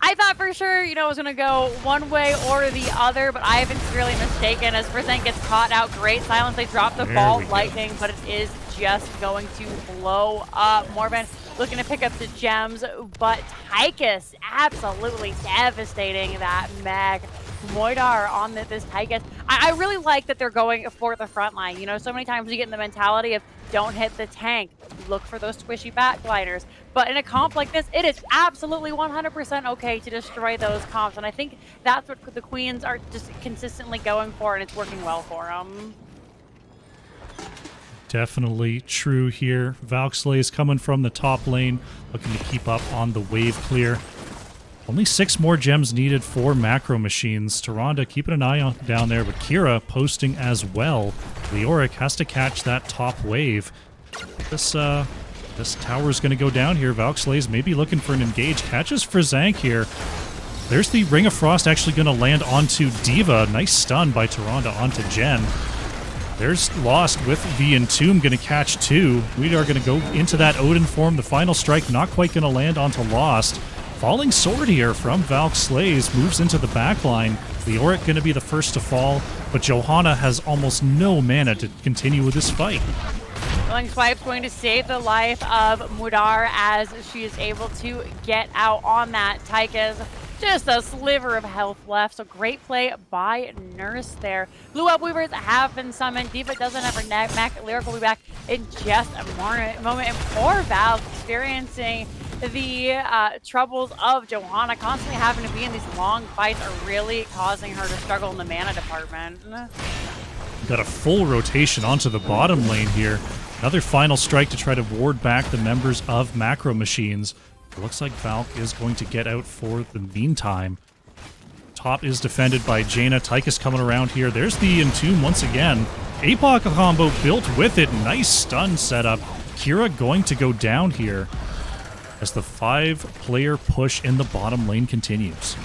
I thought for sure, it was going to go one way or the other, but I have been severely mistaken as Percent gets caught out. Great silence. They drop the ball lightning, but it is just going to blow up. Morven looking to pick up the gems, but Tychus absolutely devastating that mech. Muidar on this Tychus. I really like that they're going for the front line. So many times you get in the mentality of don't hit the tank, look for those squishy backgliders. But in a comp like this, it is absolutely 100% okay to destroy those comps. And I think that's what the Queens are just consistently going for, and it's working well for them. Definitely true here. Valkyrie is coming from the top lane, looking to keep up on the wave clear. Only 6 more gems needed for Macro Machines. Tyrande keeping an eye on down there, but Kira posting as well. Leoric has to catch that top wave. This tower is going to go down here. Valkslay's maybe looking for an engage. Catches Frizank here. There's the Ring of Frost actually going to land onto D.Va. Nice stun by Tyrande onto Jen. There's Lost with the Entomb going to catch 2. We are going to go into that Odin form. The final strike not quite going to land onto Lost. Falling Sword here from Valk Slays moves into the backline. Leoric going to be the first to fall, but Johanna has almost no mana to continue with this fight. Willing Swipe's going to save the life of Mudar as she is able to get out on that. Tyka's just a sliver of health left, so great play by Nurse there. Blue Web Weavers have been summoned. D.Va doesn't have her neck. Lyric will be back in just a moment. And poor Valve experiencing the troubles of Johanna. Constantly having to be in these long fights are really causing her to struggle in the mana department. Got a full rotation onto the bottom lane here. Another final strike to try to ward back the members of Macro Machines. It looks like Valk is going to get out for the meantime. Top is defended by Jaina. Tychus coming around here. There's the Entomb once again. APOC combo built with it. Nice stun setup. Kira going to go down here as the 5-player push in the bottom lane continues.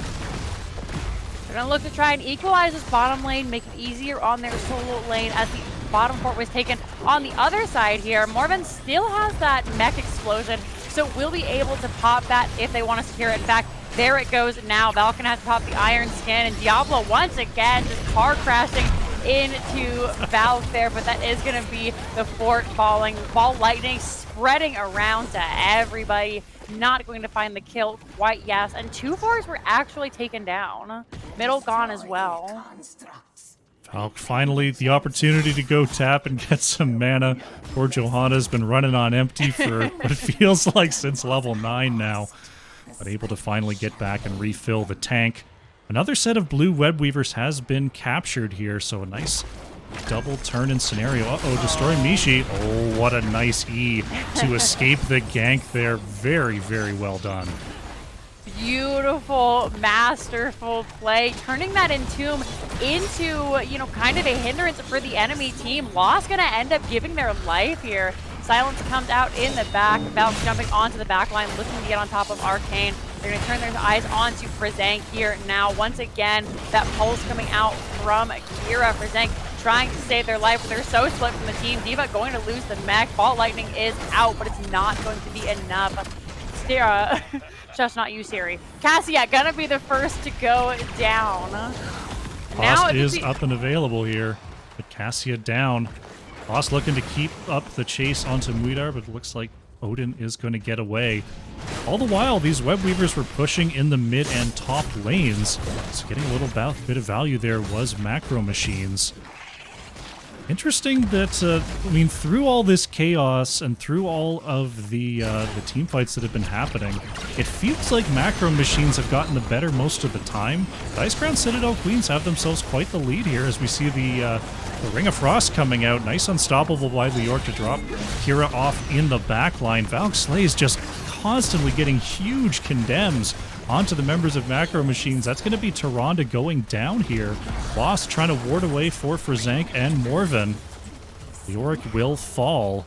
They're going to look to try and equalize this bottom lane, make it easier on their solo lane as the bottom fort was taken on the other side here. Morven still has that mech explosion, so we'll be able to pop that if they want to secure it. In fact, there it goes now. Valken has to pop the Iron Skin, and Diablo once again just car crashing into Valve there, but that is going to be the fort falling. Ball lightning spreading around to everybody. Not going to find the kill quite yet, and 2 forts were actually taken down. Middle gone as well. Valk finally the opportunity to go tap and get some mana. Poor Johanna's been running on empty for what it feels like since level 9 now. But able to finally get back and refill the tank. Another set of blue web weavers has been captured here, so a nice double turn in scenario. Uh-oh, destroy Mishi. Oh, what a nice E to escape the gank there. Very, very well done. Beautiful, masterful play, turning that Entomb into, you know, kind of a hindrance for the enemy team. Lost gonna end up giving their life here. Silence comes out in the back. Valk jumping onto the back line, looking to get on top of Arcane. They're going to turn their eyes onto Frizank here now. Once again, that pulse coming out from Kira. Frizank trying to save their life, but they're so split from the team. D.Va going to lose the mech. Ball Lightning is out, but it's not going to be enough. Stira, just not you, Siri. Cassia gonna be the first to go down. Lost is up and available here, but Cassia down. Lost looking to keep up the chase onto Muidar, but it looks like Odin is going to get away. All the while, these web weavers were pushing in the mid and top lanes, so getting a little bit of value there was Macro Machines. Interesting that, I mean, through all this chaos and through all of the team fights that have been happening, it feels like Macro Machines have gotten the better most of the time. The Icecrown Citadel Queens have themselves quite the lead here as we see the Ring of Frost coming out. Nice unstoppable by Leoric to drop Kira off in the back line. Valk Slay's just constantly getting huge condemns onto the members of Macro Machines. That's going to be Tyrande going down here. Lost trying to ward away for Frizank and Morven. Leoric will fall.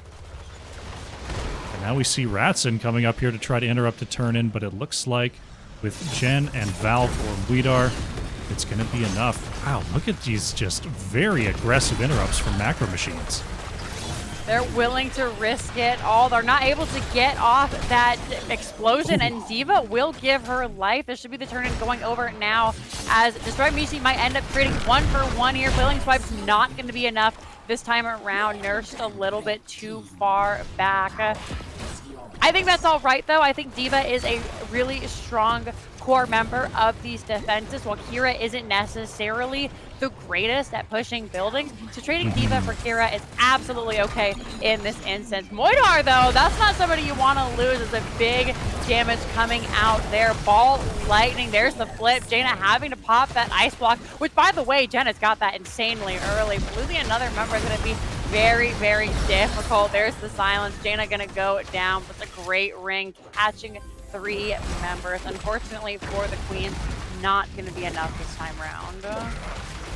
And now we see Ratson coming up here to try to interrupt a turn-in, but it looks like with Jen and Valk or Widar, it's going to be enough. Wow, look at these just very aggressive interrupts from Macro Machines. They're willing to risk it all. They're not able to get off that explosion, and D.Va will give her life. This should be the turn in going over now, as Destroy Mishi might end up creating 1-for-1 here. Flailing Swipe's not going to be enough this time around. Nursed a little bit too far back. I think that's all right, though. I think D.Va is a really strong core member of these defenses, while Kira isn't necessarily the greatest at pushing buildings. So trading D.Va for Kira is absolutely okay in this instance. Moidar, though, that's not somebody you want to lose. It's a big damage coming out there. Ball Lightning, there's the flip. Jaina having to pop that ice block, which, by the way, Jenna's got that insanely early. Losing another member is going to be very, very difficult. There's the silence. Jaina gonna go down, but the great ring catching 3 members. Unfortunately for the Queens, not gonna be enough this time round.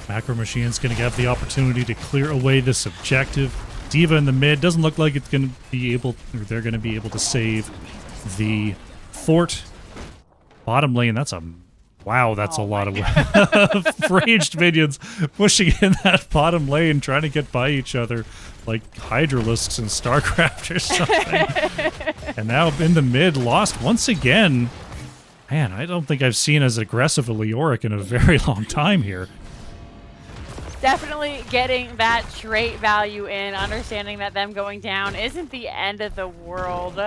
Macro Machine's going to have the opportunity to clear away this objective. Diva in the mid doesn't look like it's going to be able, or they're going to be able to save the fort. Bottom lane, that's a, wow, that's a lot of ranged minions pushing in that bottom lane, trying to get by each other like Hydralisks in StarCraft or something. And now in the mid, lost once again. Man, I don't think I've seen as aggressive a Leoric in a very long time here. Definitely getting that trait value in, understanding that them going down isn't the end of the world.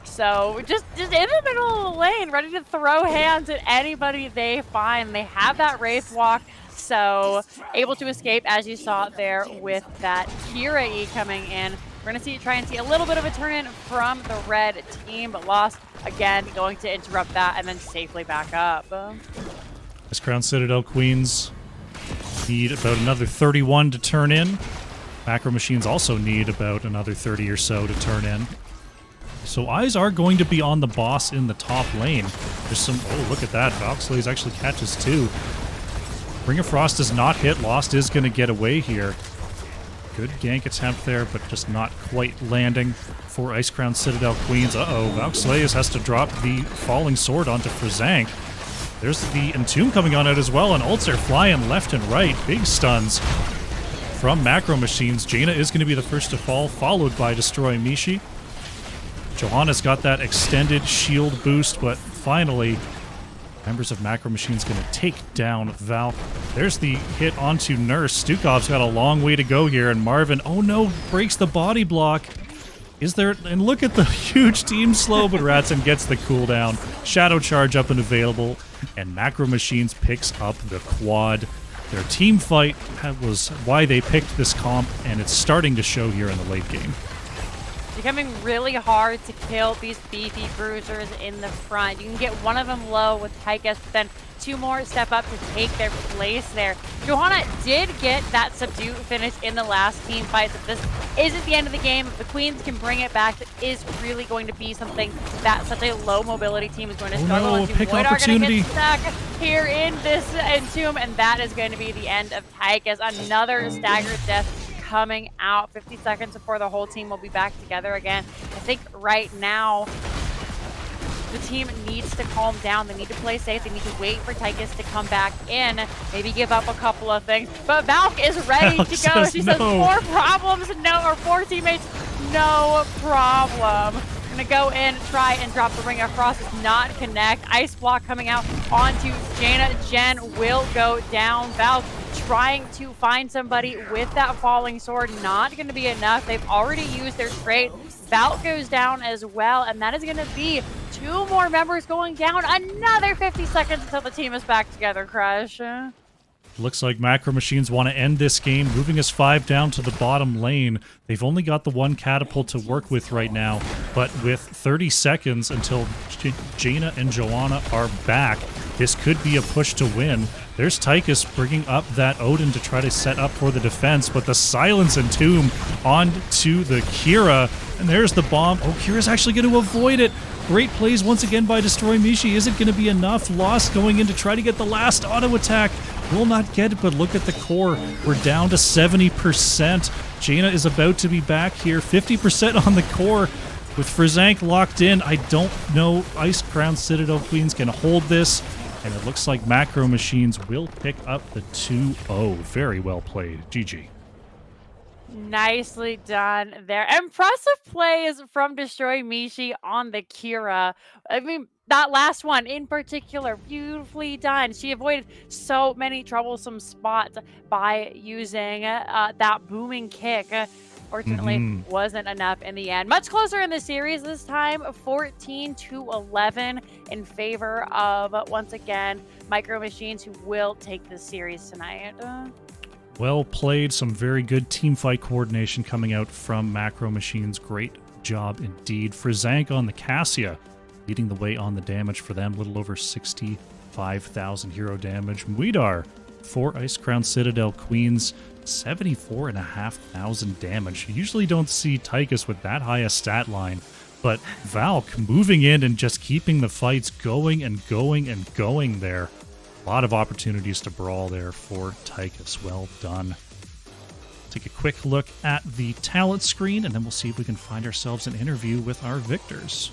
So just in the middle of the lane, ready to throw hands at anybody they find. They have that Wraith Walk, so able to escape, as you saw there with that Kira E coming in. We're going to try and see a little bit of a turn-in from the red team, but lost again, going to interrupt that and then safely back up. Icecrown Citadel Queens need about another 31 to turn in. Macro Machines also need about another 30 or so to turn in. So eyes are going to be on the boss in the top lane. There's some, oh, look at that. Valkyslaze actually catches 2. Ring of Frost does not hit. Lost is going to get away here. Good gank attempt there, but just not quite landing for Icecrown Citadel Queens. Uh-oh, Valkyslaze has to drop the Falling Sword onto Frizank. There's the Entomb coming on out as well, and ults are flying left and right. Big stuns from Macro Machines. Jaina is going to be the first to fall, followed by Destroy Mishi. Johanna's got that extended shield boost, but finally, members of Macro Machines going to take down Val. There's the hit onto Nurse. Stukov's got a long way to go here, and Marvin, oh no, breaks the body block. Is there, and look at the huge team slow, but Ratson gets the cooldown. Shadow Charge up and available, and Macro Machines picks up the quad. Their team fight was why they picked this comp, and it's starting to show here in the late game. Becoming really hard to kill these beefy bruisers in the front. You can get one of them low with Tychus, but then 2 more step up to take their place there. Johanna did get that subdue finish in the last team fight, so this isn't the end of the game. If the Queens can bring it back, that is really going to be something that such a low mobility team is going to struggle into. Pick Void are going to opportunity. get stuck here in this Entomb, and that is going to be the end of Tychus. Another staggered death coming out 50 seconds before the whole team will be back together again. I think right now the team needs to calm down. They need to play safe. They need to wait for Tychus to come back in, maybe give up a couple of things. But Valk is ready to go. She says 4 problems, no, or 4 teammates, no problem. Gonna go in, try and drop the Ring of Frost, does not connect. Ice block coming out onto Jaina. Jen will go down. Valk trying to find somebody with that Falling Sword, not gonna be enough. They've already used their trait. Valk goes down as well, and that is gonna be 2 more members going down. Another 50 seconds until the team is back together, Crush. Looks like Macro Machines want to end this game, moving us 5 down to the bottom lane. They've only got the 1 catapult to work with right now, but with 30 seconds until Jaina and Joanna are back, this could be a push to win. There's Tychus bringing up that Odin to try to set up for the defense, but the Silence Entomb onto the Kira, and there's the bomb. Oh, Kira's actually going to avoid it. Great plays once again by Destroy Mishi. Isn't going to be enough. Lost going in to try to get the last auto attack. Will not get it, but look at the core. We're down to 70%. Jaina is about to be back here. 50% on the core. With Frizank locked in, I don't know Icecrown Citadel Queens can hold this. And it looks like Macro Machines will pick up the 2-0. Very well played. GG. Nicely done there. Impressive plays from Destroy Mishi on the Kira. I mean, that last one in particular, beautifully done. She avoided so many troublesome spots by using that booming kick. Fortunately, wasn't enough in the end. Much closer in the series this time, 14-11 in favor of, once again, Micro Machines, who will take this series tonight. Well played. Some very good team fight coordination coming out from Macro Machines. Great job indeed. Frizank on the Cassia, leading the way on the damage for them. A little over 65,000 hero damage. Muidar for Icecrown Citadel Queens. 74,500 damage. You usually don't see Tychus with that high a stat line, but Valk moving in and just keeping the fights going and going and going there. A lot of opportunities to brawl there for Tychus. Well done. Take a quick look at the talent screen, and then we'll see if we can find ourselves an interview with our victors.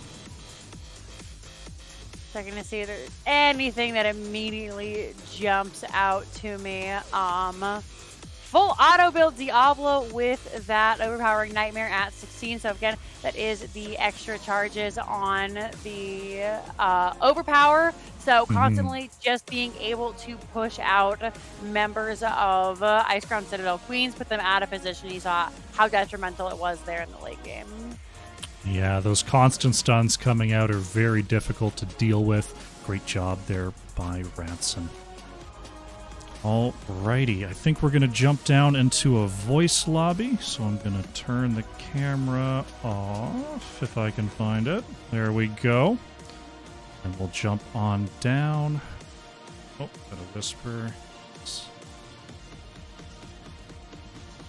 Checking to see if there's anything that immediately jumps out to me. Full auto build Diablo with that overpowering nightmare at 16. So again, that is the extra charges on the overpower. So constantly just being able to push out members of Icecrown Citadel Queens, put them out of position. You saw how detrimental it was there in the late game. Yeah, those constant stuns coming out are very difficult to deal with. Great job there by Ratson. Alrighty, I think we're going to jump down into a voice lobby, so I'm going to turn the camera off if I can find it. There we go. And we'll jump on down. Oh, got a whisper.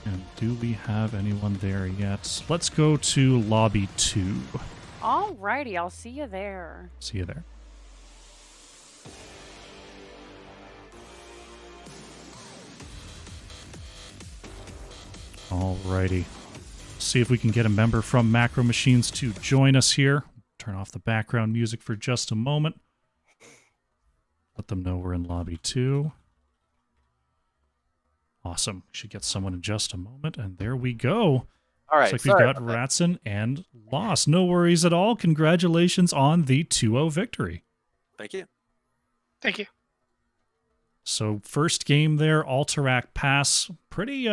And do we have anyone there yet? Let's go to lobby 2. Alrighty, I'll see you there. See you there. Alrighty. See if we can get a member from Macro Machines to join us here. Turn off the background music for just a moment. Let them know we're in lobby 2. Awesome. We should get someone in just a moment, and there we go. All right. Looks like we've got Ratson and Lost. No worries at all. Congratulations on the 2-0 victory. Thank you. Thank you. So first game there, Alterac Pass. Pretty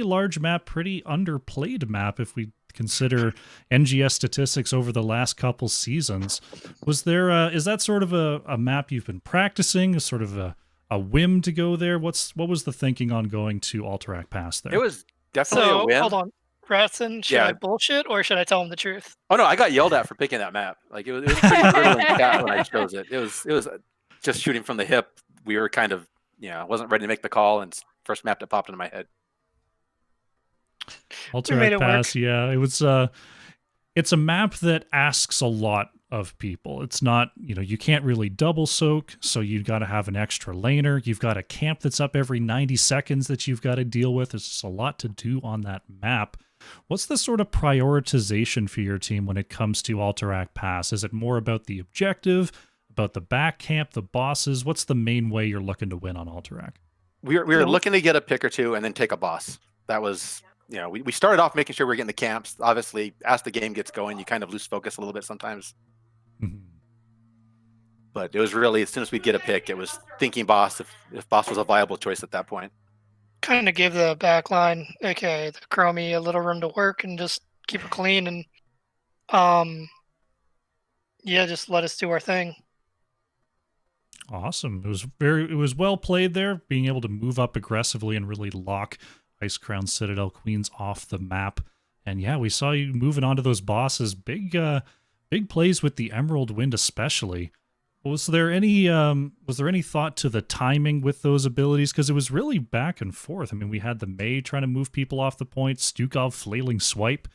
large map, pretty underplayed map if we consider NGS statistics over the last couple seasons. Was there is that sort of a map you've been practicing, a sort of a whim to go there? What was the thinking on going to Alterac Pass there? It was definitely a whim. Hold on. Ratson, should I bullshit or should I tell him the truth? Oh no, I got yelled at for picking that map. Like it was pretty brutal in chat when I chose it. It was just shooting from the hip. We were kind of, wasn't ready to make the call, and first map that popped into my head. Alterac Pass, yeah. It was it's a map that asks a lot of people. It's not, you can't really double soak, so you've got to have an extra laner. You've got a camp that's up every 90 seconds that you've got to deal with. There's just a lot to do on that map. What's the sort of prioritization for your team when it comes to Alterac Pass? Is it more about the objective, about the back camp, the bosses? What's the main way you're looking to win on Alterac? We were looking to get a pick or two and then take a boss. That was, we started off making sure we were getting the camps. Obviously, as the game gets going, you kind of lose focus a little bit sometimes. But it was really, as soon as we'd get a pick, it was thinking boss, if boss was a viable choice at that point. Kind of give the back line, aka the Chromie, a little room to work and just keep it clean and just let us do our thing. Awesome. It was well played there, being able to move up aggressively and really lock Icecrown Citadel Queens off the map. And yeah, we saw you moving on to those bosses. Big plays with the Emerald Wind especially. Was there any thought to the timing with those abilities? Because it was really back and forth. I mean, we had the Mei trying to move people off the point, Stukov flailing swipe.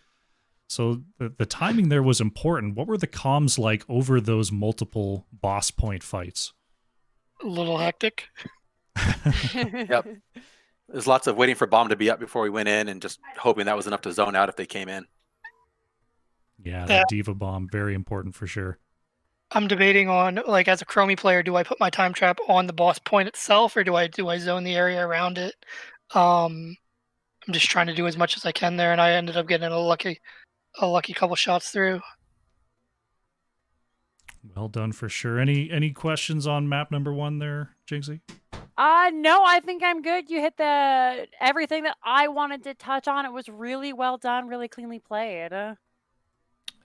So the timing there was important. What were the comms like over those multiple boss point fights? A little hectic. Yep. There's lots of waiting for bomb to be up before we went in and just hoping that was enough to zone out if they came in. Yeah, that Diva Bomb, very important for sure. I'm debating on, like, as a Chromie player, do I put my time trap on the boss point itself or do I zone the area around it? I'm just trying to do as much as I can there, and I ended up getting a lucky couple shots through. Well done for sure. Any questions on map number 1 there, Jinxie? No, I think I'm good. You hit everything that I wanted to touch on. It was really well done, really cleanly played.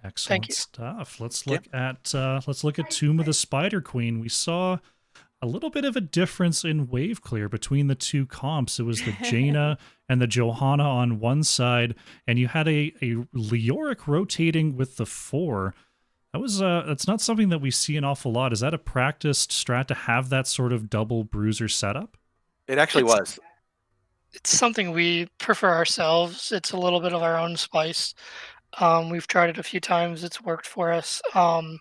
Excellent stuff. Let's look at Tomb of the Spider Queen. We saw a little bit of a difference in wave clear between the two comps. It was the Jaina and the Johanna on one side, and you had a Leoric rotating with the 4. That's not something that we see an awful lot. Is that a practiced strat to have that sort of double bruiser setup? It actually was. It's something we prefer ourselves. It's a little bit of our own spice. We've tried it a few times. It's worked for us. Why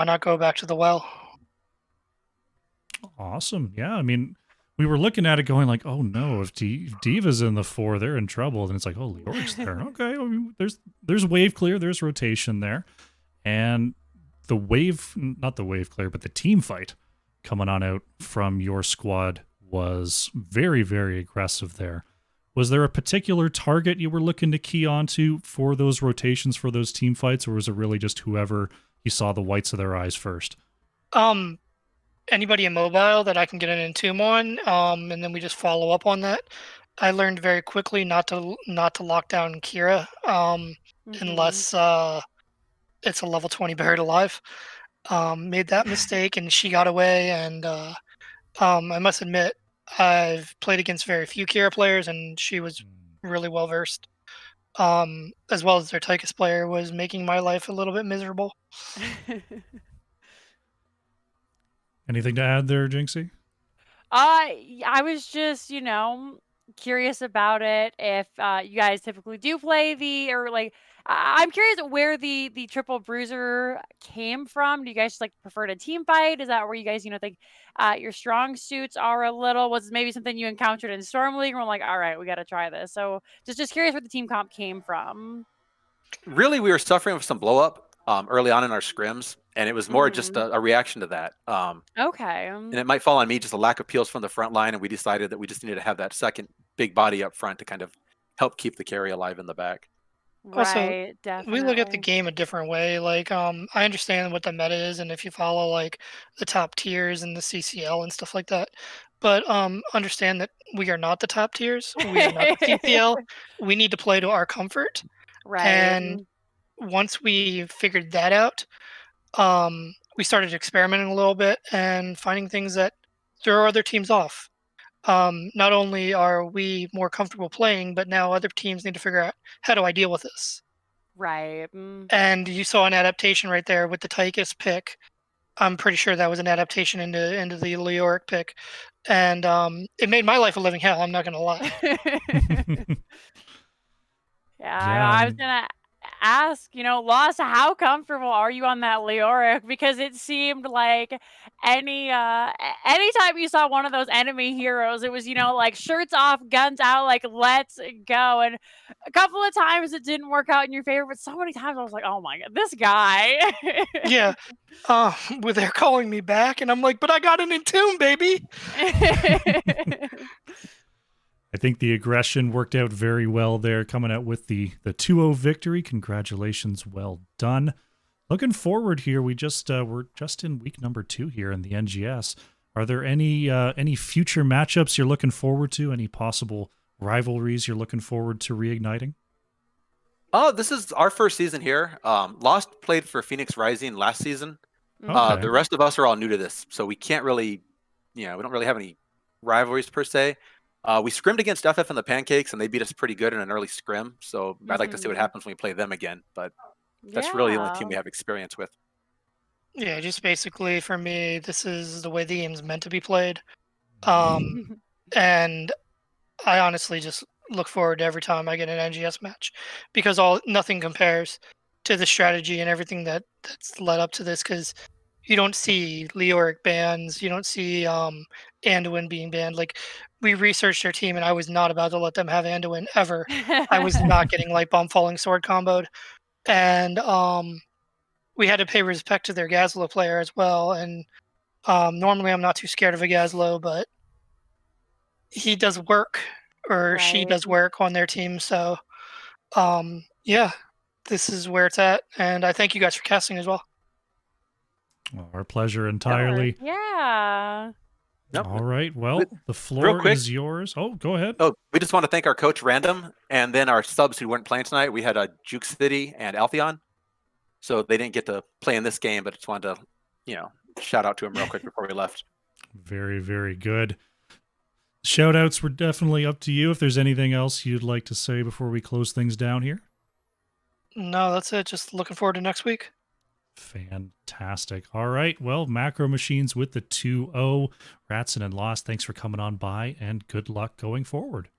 not go back to the well? Awesome. Yeah, I mean, we were looking at it going like, oh no, if Diva's in the 4, they're in trouble. And it's like, oh, Leoric's there. Okay, I mean, there's wave clear, there's rotation there. And the wave, not the wave clear, but the team fight coming on out from your squad was very, very aggressive there. Was there a particular target you were looking to key onto for those rotations, for those team fights, or was it really just whoever you saw the whites of their eyes first? Um, Anybody immobile that I can get an entomb on, and then we just follow up on that. I learned very quickly not to lock down Kira, Mhm. unless it's a level 20 buried alive. Made that mistake, and she got away. And I must admit, I've played against very few Kira players, and she was really well versed. As well as their Tychus player was making my life a little bit miserable. Anything to add there, Jinxie? I was just, curious about it. If you guys typically do play the, or like, I'm curious where the triple bruiser came from. Do you guys just like prefer to team fight? Is that where you guys, think your strong suits are a little? Was it maybe something you encountered in Storm League? And we're like, all right, we got to try this. So just curious where the team comp came from. Really, we were suffering with some blow up early on in our scrims, and it was more just Hmm. a reaction to that. Okay. And it might fall on me, just a lack of peels from the front line, and we decided that we just needed to have that second big body up front to kind of help keep the carry alive in the back. Also, Right. we look at the Definitely. game a different way. Like, I understand what the meta is, and if you follow like the top tiers and the CCL and stuff like that. But understand that we are not the top tiers. We are not the CCL. We need to play to our comfort. Right. And once we figured that out, we started experimenting a little bit and finding things that throw other teams off. Not only are we more comfortable playing, but now other teams need to figure out how do I deal with this. Right. And you saw an adaptation right there with the Tychus pick. I'm pretty sure that was an adaptation into the Leoric pick, and it made my life a living hell. I'm not gonna lie. Yeah, Yeah, I was gonna ask, Lost, how comfortable are you on that Leoric? Because it seemed like anytime you saw one of those enemy heroes, it was, like shirts off, guns out, like let's go. And a couple of times it didn't work out in your favor, but so many times I was like, oh my god, this guy. Yeah, where they're calling me back, and I'm like, but I got an entomb, baby. I think the aggression worked out very well there, coming out with the 2-0 victory. Congratulations, well done. Looking forward here, we're just in week number 2 here in the NGS. Are there any future matchups you're looking forward to? Any possible rivalries you're looking forward to reigniting? Oh, this is our first season here. Lost played for Phoenix Rising last season. Okay. The rest of us are all new to this, so we can't really, we don't really have any rivalries per se. We scrimmed against FF and the Pancakes, and they beat us pretty good in an early scrim. So I'd like to see what Mhm. happens when we play them again. But that's really the only team Yeah. we have experience with. Yeah, just basically for me, this is the way the game's meant to be played. Um, and I honestly just look forward to every time I get an NGS match because all nothing compares to the strategy and everything that's led up to this. Because you don't see Leoric bans, you don't see Anduin being banned. Like we researched their team, and I was not about to let them have Anduin ever. I was not getting light bomb falling sword comboed, and we had to pay respect to their Gazlo player as well. And normally I'm not too scared of a Gazlo, but he does work or she Right. does work on their team. So yeah, this is where it's at, and I thank you guys for casting as well. Well, our pleasure Yeah. Sure. entirely. Yeah. Nope. All right. We- Well, the Real floor quick. is yours. Oh, go ahead. Oh, we just want to thank our coach Random, and then our subs who weren't playing tonight. We had a Juke City and Altheon, so they didn't get to play in this game, but just wanted to, shout out to them real quick before we left. Very, very good. Shout outs were definitely up to you. If there's anything else you'd like to say before we close things down here. No, that's it. Just looking forward to next week. Fantastic. All right. Well, Macro Machines with the 2-0. Ratson and Lost, thanks for coming on by, and good luck going forward.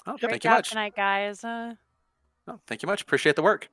Oh, Great thank you job much. tonight, guys. Oh, thank you much. Appreciate the work.